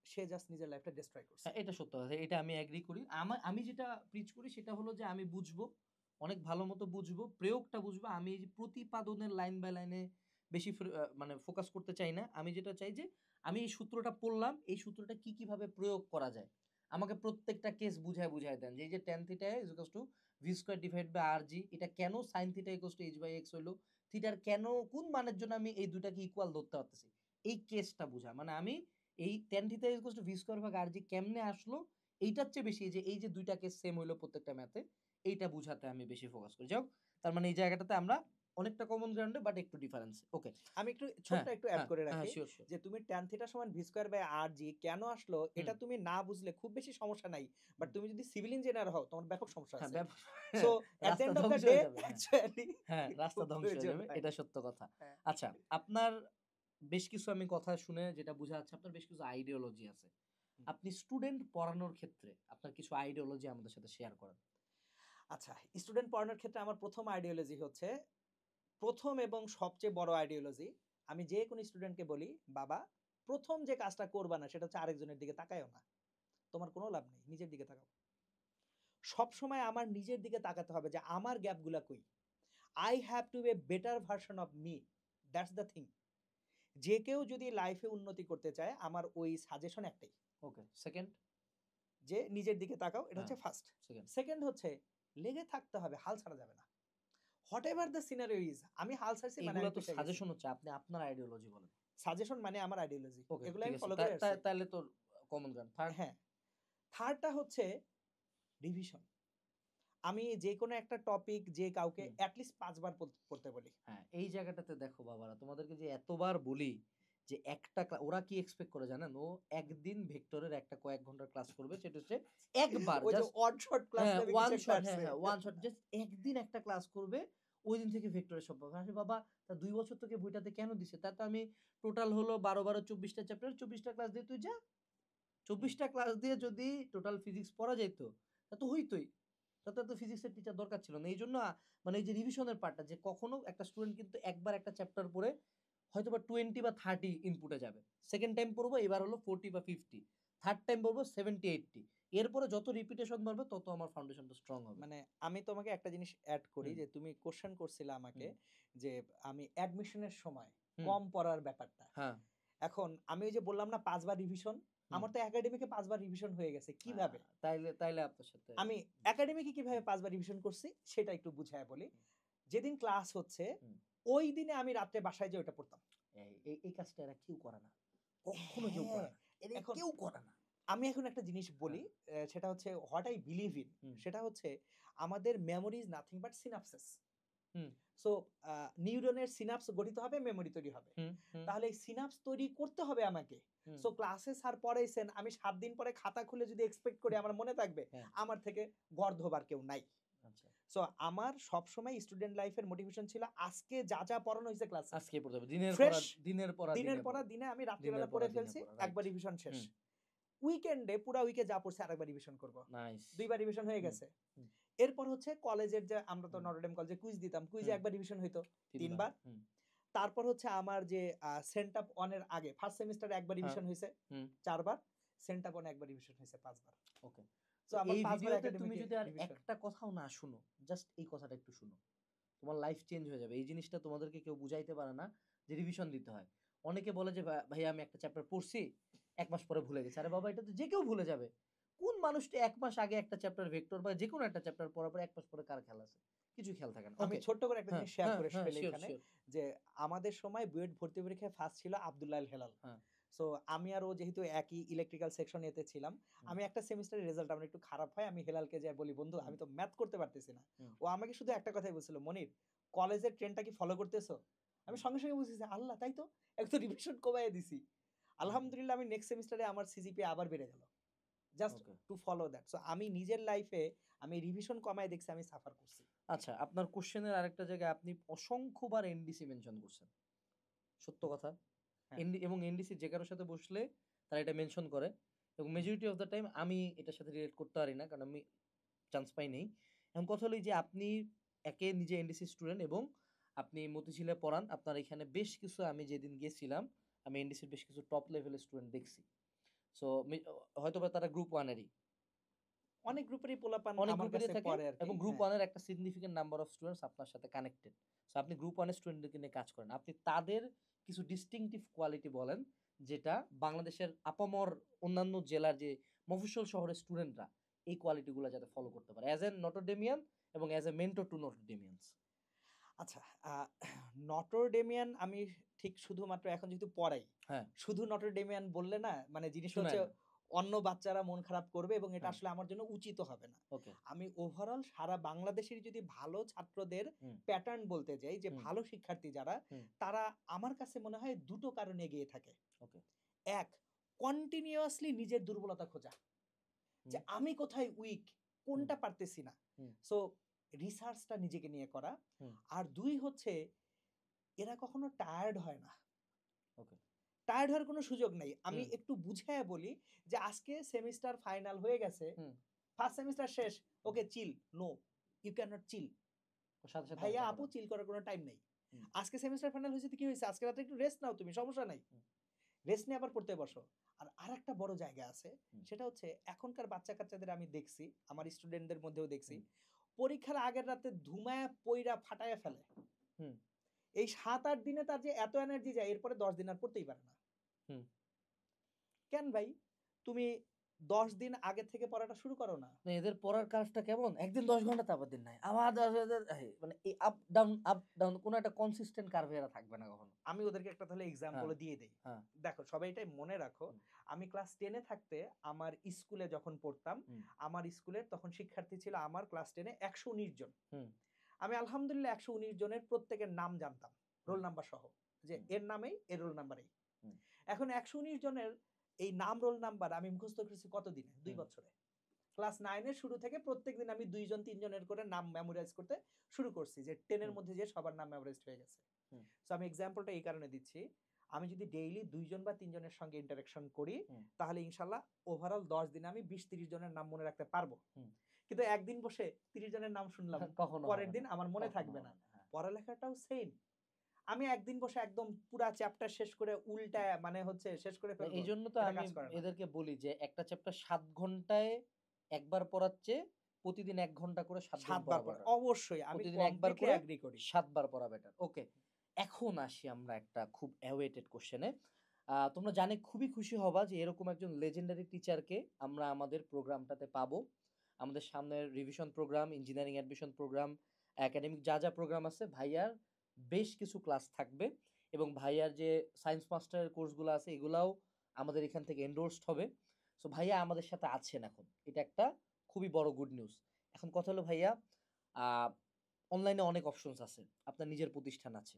সে জাস্ট নিজের লাইফটা ডিস্ট্রয় করছে। হ্যাঁ, এটা সত্য কথা, এটা আমি এগ্রি করি। আমি যেটা প্রিচ করি সেটা হলো যে আমি বুঝবো, অনেক ভালো মতো বুঝবো, প্রয়োগটা বুঝবো। আমি এই যে প্রতিপাদনের লাইন বাই লাইনে বেশি মানে ফোকাস করতে চাই না। আমি যেটা চাই যে আমি এই সূত্রটা পড়লাম, এই সূত্রটা কি কিভাবে প্রয়োগ করা যায়, আমাকে প্রত্যেকটা কেস বুঝায় বুঝায় দেন যে এই যে tan theta is equals to V square divide by R G, এটা কেন sin theta equals to H by X হইলো, থিটার কেন কোন মানের জন্য আমি এই দুটাকে ইকুয়াল ধরতে পারতেছি, এই কেসটা বুঝা। মানে আমি এই tan theta equals to V square ভাগ আর জি কেমনে আসলো, এইটার চেয়ে বেশি যে এই যে দুইটা কেস সেম হইলো প্রত্যেকটা ম্যাথে, এইটা বুঝাতে আমি বেশি ফোকাস করি। যাই হোক, তার মানে এই জায়গাটাতে আমরা অনেকটা কমন গ্রাউন্ডে বাট একটু ডিফারেন্স। ওকে। আমি একটু ছোট্ট হ্যাঁ একটু অ্যাড হ্যাঁ করে হ্যাঁ রাখি, শিওর শিওর। যে তুমি ট্যান থিটা সমান ভি স্কয়ার বাই আর জি কেন আসলো হুম এটা তুমি না বুঝলে খুব বেশি সমস্যা নাই, বাট হুম তুমি যদি সিভিল ইঞ্জিনিয়ার হও তোমার ব্যাপক সমস্যা হ্যাঁ আছে। ব্যাপার সো এট দ্য রাস্তা এন্ড অফ দ্য ধ্বংস ডে হয়ে যাবে, হ্যাঁ অ্যাকচুয়ালি হ্যাঁ, রাস্তা খুব ধ্বংস হয়ে প্রয়োজন যাবে, হয়। এটা সত্য কথা। হ্যাঁ। আচ্ছা, আপনার বেশ কিছু আমি কথা শুনে যেটা বোঝা যাচ্ছে আপনার বেশ কিছু আইডিওলজি আছে। হুম। আপনি স্টুডেন্ট পড়ানোর ক্ষেত্রে আপনার কিছু আইডিওলজি আমাদের সাথে শেয়ার করেন। আচ্ছা, স্টুডেন্ট পড়ানোর ক্ষেত্রে আমার প্রথম আইডিওলজি হচ্ছে, প্রথম এবং সবচেয়ে বড় আইডিওলজি, আমি যে কোনো স্টুডেন্টকে বলি বাবা প্রথম যে কাজটা করবা না সেটা হচ্ছে আরেকজনের দিকে তাকায়ও না। তোমার কোনো লাভ নেই, নিজের দিকে তাকাও। সবসময় আমার নিজের দিকে তাকাতে হবে যে আমার গ্যাপগুলা কই। I have to be a better version of me. That's the thing. যে কেউ যদি লাইফে উন্নতি করতে চায় আমার ওই সাজেশন একটাই ওকে, সেকেন্ড যে নিজের দিকে তাকাও, এটা হচ্ছে ফার্স্ট। সেকেন্ড সেকেন্ড হচ্ছে লেগে থাকতে হবে, হাল ছাড়া যাবে না। What ever the scenario is, আমি হাল ছাড়ছি মানে এগুলো আমি তো পিছিয়ে গেছি। সাজেশন হচ্ছে, আপনি আপনার আইডিওলজি বলেন। সাজেশন মানে আমার আইডিওলজি, ওকে, এগুলো ঠিক আমি আছে, ফলো করে আসছি। তাহলে তো কমন গ্রাউন্ড। থার্ড, হ্যাঁ, থার্ডটা হচ্ছে রিভিশন। আমি যে কোনো একটা টপিক যে কাউকে অ্যাটলিস্ট 5 বার পড়তে বলি। হ্যাঁ, এই জায়গাটাতে দেখো বাবারা, তোমাদেরকে যে এতবার বলি যে একটা ওরা কি এক্সপেক্ট করে জানেন, ও একদিন ভেক্টরের একটা কয়েক ঘন্টার ক্লাস করবে, সেটা হচ্ছে একবার ওই যে জাস্ট, ওয়ান শট ক্লাস হ্যাঁ নেবে ওয়ান কিছু শট, একটা হ্যাঁ আছে। ওয়ান শট, জাস্ট একদিন একটা ক্লাস করবে, ওই দিন থেকে ভেক্টরের সব পাবে। আরে বাবা, তা 2 বছর তোকে বইটাতে কেন দিছে? তা তো আমি টোটাল হলো 12 24টা চ্যাপ্টার, 24টা ক্লাস দিয়ে তুই যা, 24টা ক্লাস দিয়ে যদি টোটাল ফিজিক্স পড়া যেত তা তো হইতোই, তাতে তো ফিজিক্সের টিচার দরকার ছিল না। এই জন্য মানে এই যে রিভিশনের পার্টটা, যে কখনো একটা স্টুডেন্ট কিন্তু একবার একটা চ্যাপ্টার পড়ে হয়তো বা 20 বা 30 ইনপুটে যাবে, সেকেন্ড টাইম পড়বো এবার হলো 40 বা 50, থার্ড টাইম পড়বো 70 80, এরপরে যত রিপিটেশন বাড়বে তত আমার ফাউন্ডেশনটা স্ট্রং হবে। মানে আমি তোমাকে একটা জিনিস অ্যাড করি, হুম, যে তুমি কোশ্চেন করছিলে আমাকে হুম, যে আমি অ্যাডমিশনের সময় হুম, কম পড়ার ব্যাপারটা। হ্যাঁ, এখন আমি ওই যে বললাম না 5 বার রিভিশন, হুম, আমার তো একাডেমিকে 5 বার রিভিশন হয়ে গেছে। কিভাবে? তাইলে তাইলে আপনার সাথে আমি একাডেমিকে কিভাবে 5 বার রিভিশন করছি সেটা একটু বুঝায় বলি। হুম, যেদিন ক্লাস হচ্ছে হুম। ওই দিনে আমি রাত্রে বাসায় যেয়ে ওটা পড়তাম। এই কাজটা এরা কেউ করে না, কখনো কেউ হ্যাঁ, করে না, এরা এখন কেউ করে না। আমি এখন একটা জিনিস বলি, সেটা হচ্ছে হোয়াট আই বিলিভ ইন। হুম, সেটা হচ্ছে আমাদের memory is nothing but synopsis. Hmm, so নিউরনের সিনাপস গঠিত হবে, মেমোরি তৈরি হবে। হুম, হুম, তাহলে এই সিনাপস তৈরি করতে হবে আমাকে। হুম, সো ক্লাসে স্যার পড়াইছেন, আমি 7 দিন পরে খাতা খুলে যদি এক্সপেক্ট করি আমার মনে থাকবে, হ্যাঁ, আমার থেকে গর্ধবার কেউ নাই। আচ্ছা, সো আমার সবসময় স্টুডেন্ট লাইফের মোটিভেশন ছিল আজকে যা যা পড়ানো হয়েছে ক্লাসে আজকে পড়তে হবে, দিনের পড়া ফ্রেশ, দিনের পড়া দিনের দিনে পড়া পড়া, দিনে আমি দিনের রাত্রিবেলা পড়া পড়ে দিনে ফেলছি, পড়া, রাইট। একবার রিভিশন শেষ। হুম, উইকেন্ডে পুরা উইকে যা পড়ছে আরেকবার রিভিশন করব। নাইস। 2 বার রিভিশন হয়ে হুম, গেছে। হুম, এরপর হচ্ছে কলেজের যে আমরা তো হুম, নটরডেম কলেজে কুইজ দিতাম, কুইজে হুম, একবার রিভিশন হইতো 3 3 বার, বার। হুম, তারপর হচ্ছে আমার যে সেন্টআপ 1 এর আগে ফার্স্ট সেমিস্টারে একবার হ্যাঁ, রিভিশন হইছে হুম, 4 বার, সেন্টআপ 1 এ একবার রিভিশন হইছে 5 বার। ওকে। সো তো আমার এই 5 বার ভিডিওতে তুমি একাডেমিকে যদি আর রিভিশন। একটা কথাও না শুনো, জাস্ট এই কথাটা একটু শুনো, তোমার লাইফ চেঞ্জ হয়ে যাবে। এই জিনিসটা তোমাদেরকে কেউ বুঝাইতে পারে না যে রিভিশন দিতে হয়। অনেকে বলে যে ভাইয়া আমি একটা চ্যাপ্টার পড়ছি, 1 মাস পরে ভুলে গেছি। আরে বাবা, এটা তো যে কেউ ভুলে যাবে। কোন মানুষটা 1 মাস আগে একটা চ্যাপ্টার ভেক্টর বা যেকোনো একটা চ্যাপ্টার পড়ার পর 1 মাস পরে কার খেয়াল আছে? কিছুই খেয়াল থাকে না। আমি ওকে, ছোট্ট করে একটা হ্যাঁ, জিনিস শেয়ার হ্যাঁ, করে হ্যাঁ, ফেলি সিওর, এখানে, সিওর। যে আমাদের সময় বুয়েট ভর্তি পরীক্ষায় ফার্স্ট ছিল আব্দুল্লাহ আল হেলাল। হ্যাঁ, সো আমি আর ও যেহেতু একই ইলেকট্রিক্যাল সেকশন এতে ছিলাম, হুম, আমি একটা সেমিস্টারের রেজাল্ট আমার একটু খারাপ হয়, আমি হেলালকে যাই বলি, বন্ধু হুম, আমি তো ম্যাথ করতে পারতেছি না। হুম, ও আমাকে শুধু একটা কথাই বলছিল, মনির কলেজের ট্রেনটা কি ফলো করতেছো? আমি হুম, সঙ্গে সঙ্গে বুঝেছি, আল্লাহ তাই তো, এক তো রিভিশন কমাইয়া দিছি। হুম, আলহামদুলিল্লাহ আমি নেক্সট সেমিস্টারে আমার সিজিপিএ আবার বেড়ে গেল, just okay. To follow that. So আমি নিজের লাইফে আমি রিভিশন কমায় দেখছি আমি সাফার করছি। আচ্ছা, আপনার কোশ্চেনের আরেকটা জায়গায় আপনি অসংখ্যবার এনডিসি মেনশন করছেন। সত্য কথা। হ্যাঁ, এবং এনডিসি যে কারো সাথে বসলে তারা এটা মেনশন করে, এবং হুম, মেজরিটি অফ দ্য টাইম আমি এটার সাথে রিলেট করতে পারি না, কারণ আমি চান্স পাই নাই। এখন কথা হলো এই যে আপনি একে নিজে এনডিসি স্টুডেন্ট এবং আপনি মতিঝিলে পড়ান। আপনার এখানে বেশ কিছু, আমি যেদিন গিয়েছিলাম আমি এনডিসির বেশ কিছু টপ লেভেলের স্টুডেন্ট দেখছি। সো হয়তোবা তারা গ্রুপ 1 এরই। অনেক গ্রুপেরই পোলাপান অনেক আমার গ্রুপেরই কাছে থাকে, পড়ে আর কি। এবং গ্রুপ হ্যাঁ, 1 এর একটা সিগনিফিক্যান্ট নাম্বার অফ স্টুডেন্টস আপনার সাথে কানেক্টেড। সো আপনি গ্রুপ 1 এর স্টুডেন্টদেরকে নিয়ে কাজ করেন। আপনি তাদের কিছু ডিস্টিংটিভ কোয়ালিটি বলেন, যেটা বাংলাদেশের আপামর অন্যান্য জেলার যে মফস্বল শহরের স্টুডেন্টরা এই কোয়ালিটিগুলো যাতে ফলো করতে পারে অ্যাজ এ নটরডেমিয়ান এবং অ্যাজ এ মেন্টর টু নটরডেমিয়ানস। আচ্ছা, নটরডেমিয়ান আমি ঠিক শুধুমাত্র এখন যেহেতু পড়াই, হ্যাঁ, শুধু নটরডেমিয়ান বললে না মানে জিনিসটা শোনায় হচ্ছে না। অন্য বাচ্চারা মন খারাপ করবে এবং এটা হ্যাঁ, আসলে আমার জন্য উচিত হবে না। ওকে। আমি ওভারঅল সারা বাংলাদেশের যদি ভালো ছাত্রদের হুম, প্যাটার্ন বলতে যাই, যে হুম, ভালো শিক্ষার্থী যারা, হুম, তারা আমার কাছে মনে হয় ২ টো কারণে এগিয়ে থাকে। ওকে। ১, কন্টিনিউয়াসলি নিজের দুর্বলতা খোঁজা। হুম, যে আমি কোথায় উইক, হুম, কোনটা পারতেছি না। হুম, সো রিসার্চটা নিজেকে নিয়ে করা। হুম, আর ২ হচ্ছে এরা কখনো টায়ার্ড হয় না। ওকে। টায়ার্ড হওয়ার কোনো সুযোগ নাই। আমি হুম, একটু বুঝাইয়া বলি যে আজকে সেমিস্টার ফাইনাল হয়ে গেছে। হুম, ফার্স্ট সেমিস্টার শেষ। হুম। ওকে চিল। নো, ইউ ক্যান নট চিল। ওর সাথে, সাথে ভাইয়া আরেকটা আপু করেন। চিল করার কোনো টাইম নাই। হুম, আজকে সেমিস্টার ফাইনাল হয়েছে তো কি হয়েছে? আজকে রাতে একটু রেস্ট নাও তুমি, সমস্যা নাই। হুম, রেস্ট নিয়ে আবার পড়তে বসো। আর আরেকটা বড় জায়গা আছে, হুম। সেটা হচ্ছে এখনকার বাচ্চা-কাচ্চাদের আমি দেখছি, আমার স্টুডেন্টদের মধ্যেও দেখছি, হুম। পরীক্ষার আগের রাতে ধুমায়া পইড়া ফাটাইয়া ফেলে। হুম। এই ৭-৮ দিনে তার যে এত এনার্জি যায়, এরপরে ১০ দিন আর পড়তেই পারে না। হুম। কেন ভাই? তুমি ১০ দিন আগে থেকে পড়াটা শুরু করো না। না এদের পড়ার কাজটা কেমন? একদিন ১০ ঘন্টা তারপর দিন নাই। আবার ১০ মানে এই আপ ডাউন কোন একটা কনসিস্টেন্ট কার্ভ এরা থাকবে না কখনো। আমি ওদেরকে একটা তাহলে এক্সাম্পল হ্যাঁ, দিয়ে দেই। হ্যাঁ। দেখো সবাই এটাই মনে রাখো, হুম। আমি ক্লাস 10 এ থাকতে আমার স্কুলে যখন পড়তাম, হুম। আমার স্কুলের তখন শিক্ষার্থী ছিল আমার ক্লাস 10 এ ১১৯ জন। হুম। আমি আলহামদুলিল্লাহ ১১৯ জনের প্রত্যেকের নাম জানতাম, রোল হুম। নাম্বার সহ। যে হুম। এর নামেই, এর রোল নাম্বারেই। হুম। এখন ১১৯ জনের এই নাম, রোল নাম্বার আমি মুখস্থ করেছি কত দিনে? ২ হুম। বছরে। ক্লাস 9 এর শুরু থেকে প্রত্যেকদিন আমি ২ জন ৩ জনের করে নাম মেমোরাইজ করতে শুরু করছি, যে 10 এর হুম। মধ্যে যে সবার নাম মেমোরাইজড হয়ে গেছে। হুম। সো আমি এক্সাম্পলটা এই কারণে দিচ্ছি, আমি যদি ডেইলি ২ জন বা ৩ জনের সঙ্গে ইন্টারেকশন করি, হুম। তাহলে ইনশাআল্লাহ ওভারঅল ১০ দিনে আমি ২০-৩০ জনের নাম মনে রাখতে পারবো। হুম। কিন্তু একদিন বসে ৩০ জনের নাম শুনলাম, কখনো পরের হবে দিন না। আমার মনে কখনো থাকবে না। হবে না। হ্যাঁ। পড়ালেখাটাও সেম। আমি একদিন বসে একদম পুরা চ্যাপ্টার শেষ করে উল্টায় মানে হচ্ছে শেষ করে না ফেলবো, এইজন্য তো এটা আমি কাজ করে না। এদেরকে বলি যে একটা চ্যাপ্টার ৭ ঘন্টায় একবার পড়ার চেয়ে প্রতিদিন ১ ঘন্টা করে ৭ দিন ৭ বার পড়া পড়া। বেটার। অবশ্যই আমি প্রতিদিন একবার কমপ্লিটলি করে এগ্রি করি। ৭ বার পড়া বেটার। ওকে। এখন আসি আমরা একটা খুব অ্যাওয়েটেড কোয়েশ্চেনে। তোমরা জানে খুবই খুশি হবা যে এরকম একজন লেজেন্ডারি টিচারকে আমরা আমাদের প্রোগ্রামটাতে পাবো। আমাদের সামনের revision programme, engineering admission programme, academic যা প্রোগ্রাম আছে ভাইয়ার বেশ কিছু ক্লাস থাকবে এবং ভাইয়ার যে সায়েন্স মাস্টারের কোর্সগুলো আছে এগুলাও আমাদের এখান থেকে এন্ডোর্সড হবে। সো ভাইয়া আমাদের সাথে আছেন এখন। এটা একটা খুবই বড় গুড নিউজ। এখন কথা হলো ভাইয়া আ অনলাইনে অনেক অপশনস আছে। আপনার নিজের প্রতিষ্ঠান আছে।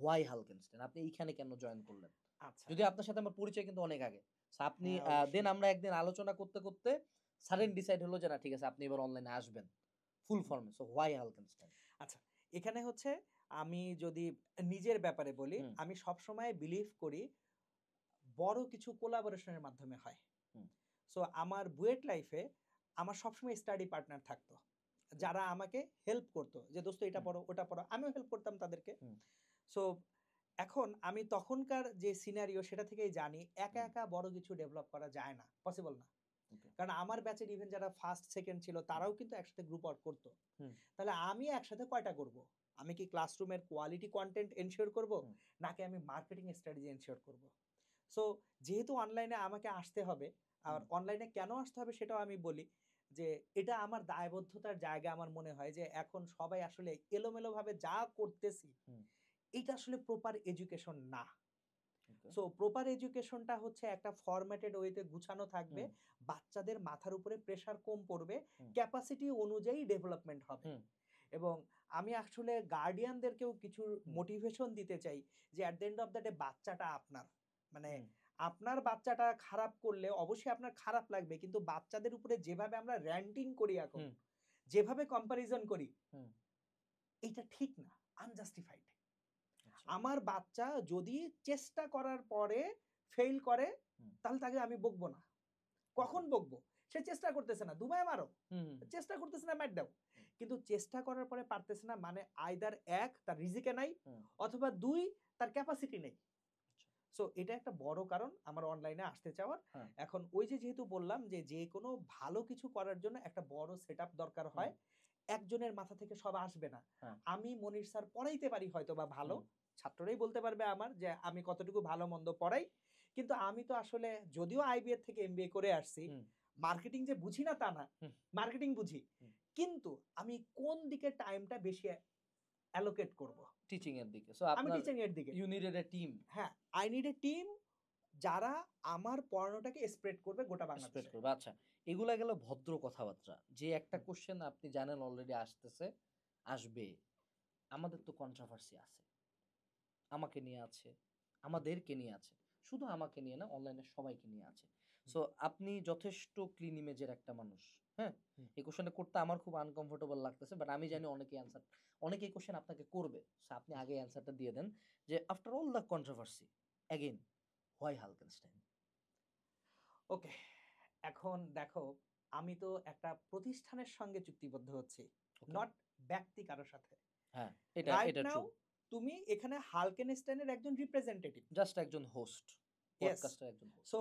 হোয়াই হালকেনস্টাইন? আপনি এইখানে কেন জয়েন করলেন? আচ্ছা। যদিও আপনার সাথে আমার পরিচয় কিন্তু অনেক আগে। সো আপনি হ্যাঁ, দেন অবশ্যই। আমরা একদিন আলোচনা করতে সাডেন হুম, ডিসাইড হলো যে না ঠিক আছে আপনি এবার অনলাইনে আসবেন। Full hmm. ফর্মে। So why Halkenstein? আচ্ছা, এখানে হচ্ছে আমি যদি নিজের ব্যাপারে বলি, হুম। আমি সবসময় বিলিভ করি বড় কিছু কোলাবোরেশন এর মাধ্যমে হয়। হুম। সো আমার বুয়েট লাইফে আমার সবসময় স্টাডি পার্টনার থাকতো। ওকে। যারা আমাকে হেল্প করতো যে, "দোস্ত এটা হুম। পড়ো, ওটা পড়ো।" আমিও হেল্প করতাম তাদেরকে। হুম। সো এখন আমি তখনকার যে সিনারিও সেটা থেকেই জানি একা, হুম। একা বড় কিছু ডেভেলপ করা যায় না। পসিবল না। ওকে। কারণ আমার ব্যাচের ইভেন যারা 1st, 2nd ছিল হুম। তারাও কিন্তু একসাথে গ্রুপ ওয়ার্ক করত। হুম। তাহলে আমি একসাথে কয়টা করব? আমি কি ক্লাসরুমের কোয়ালিটি কনটেন্ট এনশিওর করব? হুম। নাকি আমি মার্কেটিং স্ট্র্যাটেজি এনশিওর করব? সো যেহেতু অনলাইনে আমাকে আসতে হবে, আর হুম। অনলাইনে কেন আসতে হবে সেটাও আমি বলি যে, এটা আমার দায়বদ্ধতার জায়গা আমার মনে হয় যে, এখন সবাই আসলে এলোমেলোভাবে যা করতেছি, হুম। এইটা আসলে প্রপার এডুকেশন না। ওকে। সো প্রপার এডুকেশনটা হচ্ছে একটা ফরম্যাটেড ওয়েতে গুছানো থাকবে। হুম। বাচ্চাদের মাথার উপরে প্রেশার কম পড়বে। হুম। ক্যাপাসিটি অনুযায়ী ডেভেলপমেন্ট হবে। হুম। এবং আমি আসলে গার্ডিয়ানদেরকেও কিছু হুম। মোটিভেশন দিতে চাই যে এট the end of the day বাচ্চাটা আপনার। মানে হুম। আপনার বাচ্চাটা খারাপ করলে অবশ্যই আপনার খারাপ লাগবে। কিন্তু বাচ্চাদের উপরে যেভাবে আমরা র‍্যান্টিং করি এখন, হুম। যেভাবে কম্প্যারিজন করি, হুম। এইটা ঠিক না। আনজাস্টিফাইড। আচ্ছা। আমার বাচ্চা যদি চেষ্টা করার পরে ফেইল করে, হুম। তাহলে তাকে আমি বকবো না। ওকে। কখন বকবো? সে চেষ্টা করতেছে না, দুবাইয়ে মারো। হুম। হুম। চেষ্টা করতেছে না, মাইর দাও। হুম। কিন্তু চেষ্টা করার পরে পারতেছে না মানে আইদার ১ তার রিজিকে নাই, হুম। অথবা ২ তার ক্যাপাসিটি নেই। আচ্ছা। সো এটা একটা বড় কারণ আমার অনলাইনে আসতে চাওয়ার। হ্যাঁ। এখন ওই যে যেহেতু বললাম যে, যেকোনো ভালো কিছু করার জন্য একটা বড় সেটআপ দরকার হুম। হয়। একজনের মাথা থেকে সব আসবে না। হ্যাঁ। আমি মনির স্যার পড়াইতে পারি হয়তোবা ভালো। হুম। ছাত্ররাই বলতে পারবে আমার যে আমি কতটুকু ভালো-মন্দ পড়াই। কিন্তু আমি তো আসলে যদিও আইবিএ থেকে এমবিএ করে আসছি, হুম। মার্কেটিং যে বুঝি না তা না। হুম। মার্কেটিং বুঝি। হুম। কিন্তু আমি কোন দিকে টাইমটা বেশি অ্যালোকেট করব? টিচিং এর দিকে। সো আমি আপনার টিচিং এর দিকে। ইউ নিডেড এ টিম হ্যাঁ, আই নিড এ টিম যারা আমার পড়ানোটাকে স্প্রেড করবে গোটা স্প্রেড বাংলাদেশে। করবে। আচ্ছা, এগুলা গেল ভদ্র কথাবার্তা। যে একটা হুম, কোয়েশ্চেন আপনি জানেন অলরেডি আসতেছে, আসবে। আমাদের তো কন্ট্রোভার্সি আছে। আমাকে নিয়ে আছে, হুম, আমাদেরকে নিয়ে আছে। শুধু আমাকে নিয়ে না, অনলাইনের সবাইকে নিয়ে আছে। হুম, সো আপনি যথেষ্ট ক্লিন ইমেজের একটা মানুষ। হ্যাঁ? হুম, এই কোয়েশ্চেনটা করতে আমার খুব আনকমফোর্টেবল লাগতেছে। বাট আমি হুম, জানি অনেকে এই কোয়েশ্চেন আপনাকে করবে। সো আপনি জি। আগে অ্যান্সারটা দিয়ে দেন যে after all the controversy again why Halkenstein? Okay. এখন দেখো, আমি তো একটা প্রতিষ্ঠানের সঙ্গে চুক্তিবদ্ধ হচ্ছি। ওকে। নট ব্যক্তি কারো সাথে। হ্যাঁ, রাইট এটা ট্রু। নাও তুমি এখানে হালকেনস্টাইনের একজন রিপ্রেজেন্টেটিভ। জাস্ট একজন হোস্ট। পডকাস্টের একজন host। সো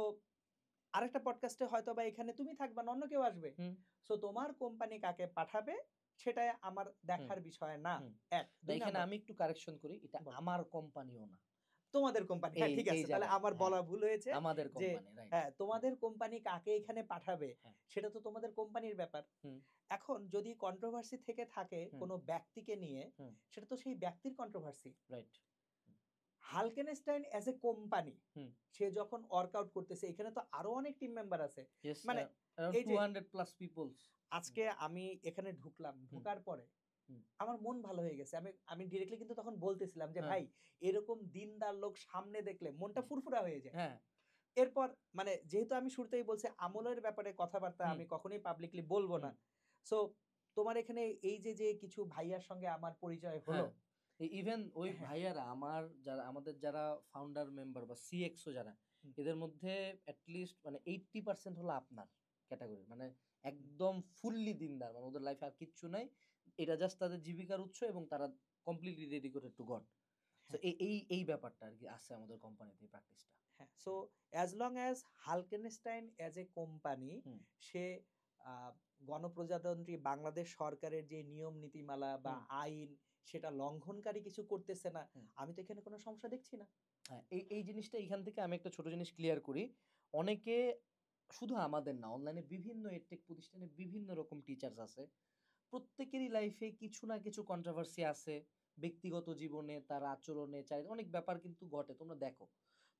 আরেকটা পডকাস্টে হয়তো বা এখানে তুমি থাকবা না, অন্য কেউ আসবে। হুম। সো তোমার কোম্পানি কাকে পাঠাবে সেটা আমার দেখার বিষয় না। হুম। ১ না ২ এখানে নাম্বার আমি একটু কারেকশন করি, এটা বলো। আমার কোম্পানিও না। তোমাদের কোম্পানি। হ্যাঁ, এই ঠিক এই আছে। তাহলে জায়গায় আমার হ্যাঁ, বলা ভুল হয়েছে আমাদের যে কোম্পানি, রাইট। হ্যাঁ, তোমাদের কোম্পানি কাকে এখানে পাঠাবে হ্যাঁ। সেটা তো তোমাদের কোম্পানির ব্যাপার। হুম। এখন যদি কন্ট্রোভার্সি থেকে থাকে হুম। কোনো ব্যক্তিকে নিয়ে, হুম। সেটা তো সেই ব্যক্তির controversy. Right. Halkenstein as a company hmm. সে যখন ওয়ার্কআউট করতেছে, এখানে তো আরো অনেক টিম মেম্বার আছে। ইয়েস, মানে অ্যারাউন্ড এই যে 200 প্লাস পিপলস। আজকে আমি এখানে ঢুকলাম, ঢোকার পরে হুম। আমার মন ভালো হয়ে গেছে। আমি আমি ডিরেক্টলি কিন্তু তখন বলতেছিলাম যে, হ্যাঁ। "ভাই, এরকম দিনদার লোক সামনে দেখলে মনটা ফুরফুরা হয়ে যায়।" হ্যাঁ। এরপর মানে যেহেতু আমি শুরুতেই বলছি আমলের ব্যাপারে কথাবার্তা হুম। আমি কখনোই পাবলিকলি বলব না। সো তোমার এখানে এই যে কিছু ভাইয়ার সঙ্গে আমার পরিচয় হলো। হ্যাঁ। ইভেন ওই হ্যাঁ। ভাইয়ারা আমাদের যারা ফাউন্ডার মেম্বার বা সিএক্সও যারা, হুম, এদের মধ্যে এট লিস্ট মানে 80% হলো আপনার ক্যাটেগরি। মানে হুম, একদম ফুললি দিনদার। মানে ওদের লাইফে আর কিচ্ছু নাই। এটা জাস্ট তাদের জীবিকার উৎস এবং তারা completely dedicated to god. So হ্যাঁ, এই ব্যাপারটা আরকি আছে আমাদের কোম্পানিতে, এই প্র্যাকটিসটা। হ্যাঁ। So as long as Halkenstein as a company hmm. সে আ গণপ্রজাতন্ত্রী বাংলাদেশ সরকারের যে নিয়ম নীতিমালা বা হুম। আইন সেটা লঙ্ঘনকারী কিছু করতেছে না। হুম। আমি তো এখানে কোনো সমস্যা দেখছি না। হ্যাঁ, এই জিনিসটা এখান থেকে আমি একটা ছোট জিনিস ক্লিয়ার করি। অনেকে শুধু আমাদের না, অনলাইনে বিভিন্ন এডটেক প্রতিষ্ঠানে বিভিন্ন রকম টিচার্স আছে। প্রত্যেকেরই লাইফে কিছু না কিছু কন্ট্রোভার্সি আছে। ব্যক্তিগত জীবনে, তার আচরণে, অনেক ব্যাপার কিন্তু ঘটে। তোমরা দেখো।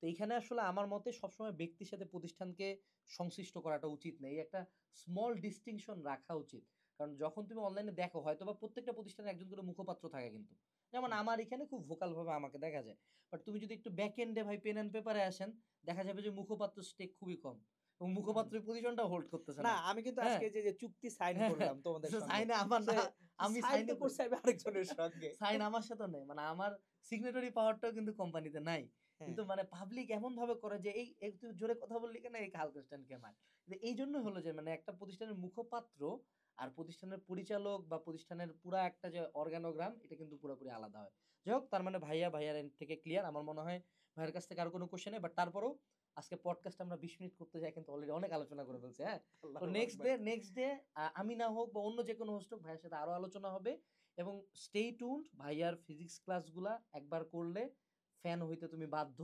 তো এইখানে আসলে আমার মতে সবসময় ব্যক্তির সাথে প্রতিষ্ঠানকে সংশ্লিষ্ট করাটা উচিত না। এই একটা স্মল ডিস্টিংশন রাখা উচিত। কারণ যখন তুমি অনলাইনে দেখো হয়তোবা প্রত্যেকটা প্রতিষ্ঠানের একজন করে মুখপাত্র থাকে কিন্তু। যেমন হুম, আমার এখানে খুব ভোকাল ভাবে আমাকে দেখা যায়। বাট তুমি যদি একটু ব্যাক এন্ডে ভাই পেন অ্যান্ড পেপারে আসেন, দেখা যাবে যে মুখপাত্র স্টেক খুবই কম। এবং হুম। মুখপাত্র এই পজিশনটাও হোল্ড করতেছে না, না। আমি কিন্তু হ্যাঁ? আজকে যে চুক্তি সাইন হ্যাঁ, করলাম তোমাদের সঙ্গে। সাইন আমার সে না, আমি সাইন তো সাইনই করি। করছি আমি আরেকজনের সঙ্গে। সাইন আমার সাথেও নেই। মানে আমার সিগনেটরি পাওয়ারটাও কিন্তু কোম্পানিতে নাই। হ্যাঁ, কিন্তু মানে পাবলিক এমনভাবে করে যে এই তুই জোরে কথা বললি কেন? এই হালকেনস্টাইনকে মার। কিন্তু এইজন্যই হলো যে মানে একটা প্রতিষ্ঠানের মুখপাত্র আর প্রতিষ্ঠানের পরিচালক বা প্রতিষ্ঠানের পুরা একটা যে অর্গানোগ্রাম, এটা কিন্তু পুরোপুরি আলাদা হয়। যাই হোক, তার মানে ভাইয়ার এন্ড থেকে ক্লিয়ার। আমার মনে হয় ভাইয়ের কাছ থেকে আর কোনো কোয়েশ্চেন নেই। বাট তারপরেও আজকে পডকাস্ট আমরা 20 মিনিট করতে যাই কিন্তু অলরেডি অনেক আলোচনা করে ফেলছি, হ্যাঁ? তো আল্লাহু আকবার। নেক্সট ডে আমি না হোক বা অন্য যেকোনো হোস্ট হোক, ভাইয়ের সাথে আরো আলোচনা হবে। এবং স্টে টিউনড, ভাইয়ার ফিজিক্স ক্লাসগুলা একবার করলে ফ্যান হইতে তুমি বাধ্য।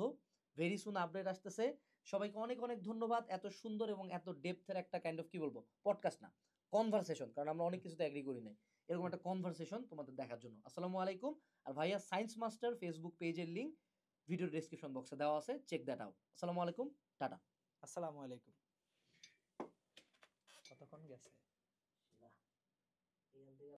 ভেরি সুন আপডেট আসতেছে। সবাইকে অনেক অনেক ধন্যবাদ। এত সুন্দর এবং এত ডেপথের একটা কাইন্ড অফ কি বলবো? পডকাস্ট না, কনভারসেশন। কারণ আমরা অনেক হুম, কিছুতে এগ্রি করি নাই। এরকম হুম। একটা কনভারসেশন তোমাদের দেখার জন্য। আসসালামু আলাইকুম। আর ভাইয়া সায়েন্স মাস্টার ফেসবুক পেজের লিংক ভিডিও ডেসক্রিপশন বক্সে দেওয়া আছে। Check that out. আসসালামু আলাইকুম। টাটা। আসসালামু আলাইকুম। কতক্ষণ গেছে?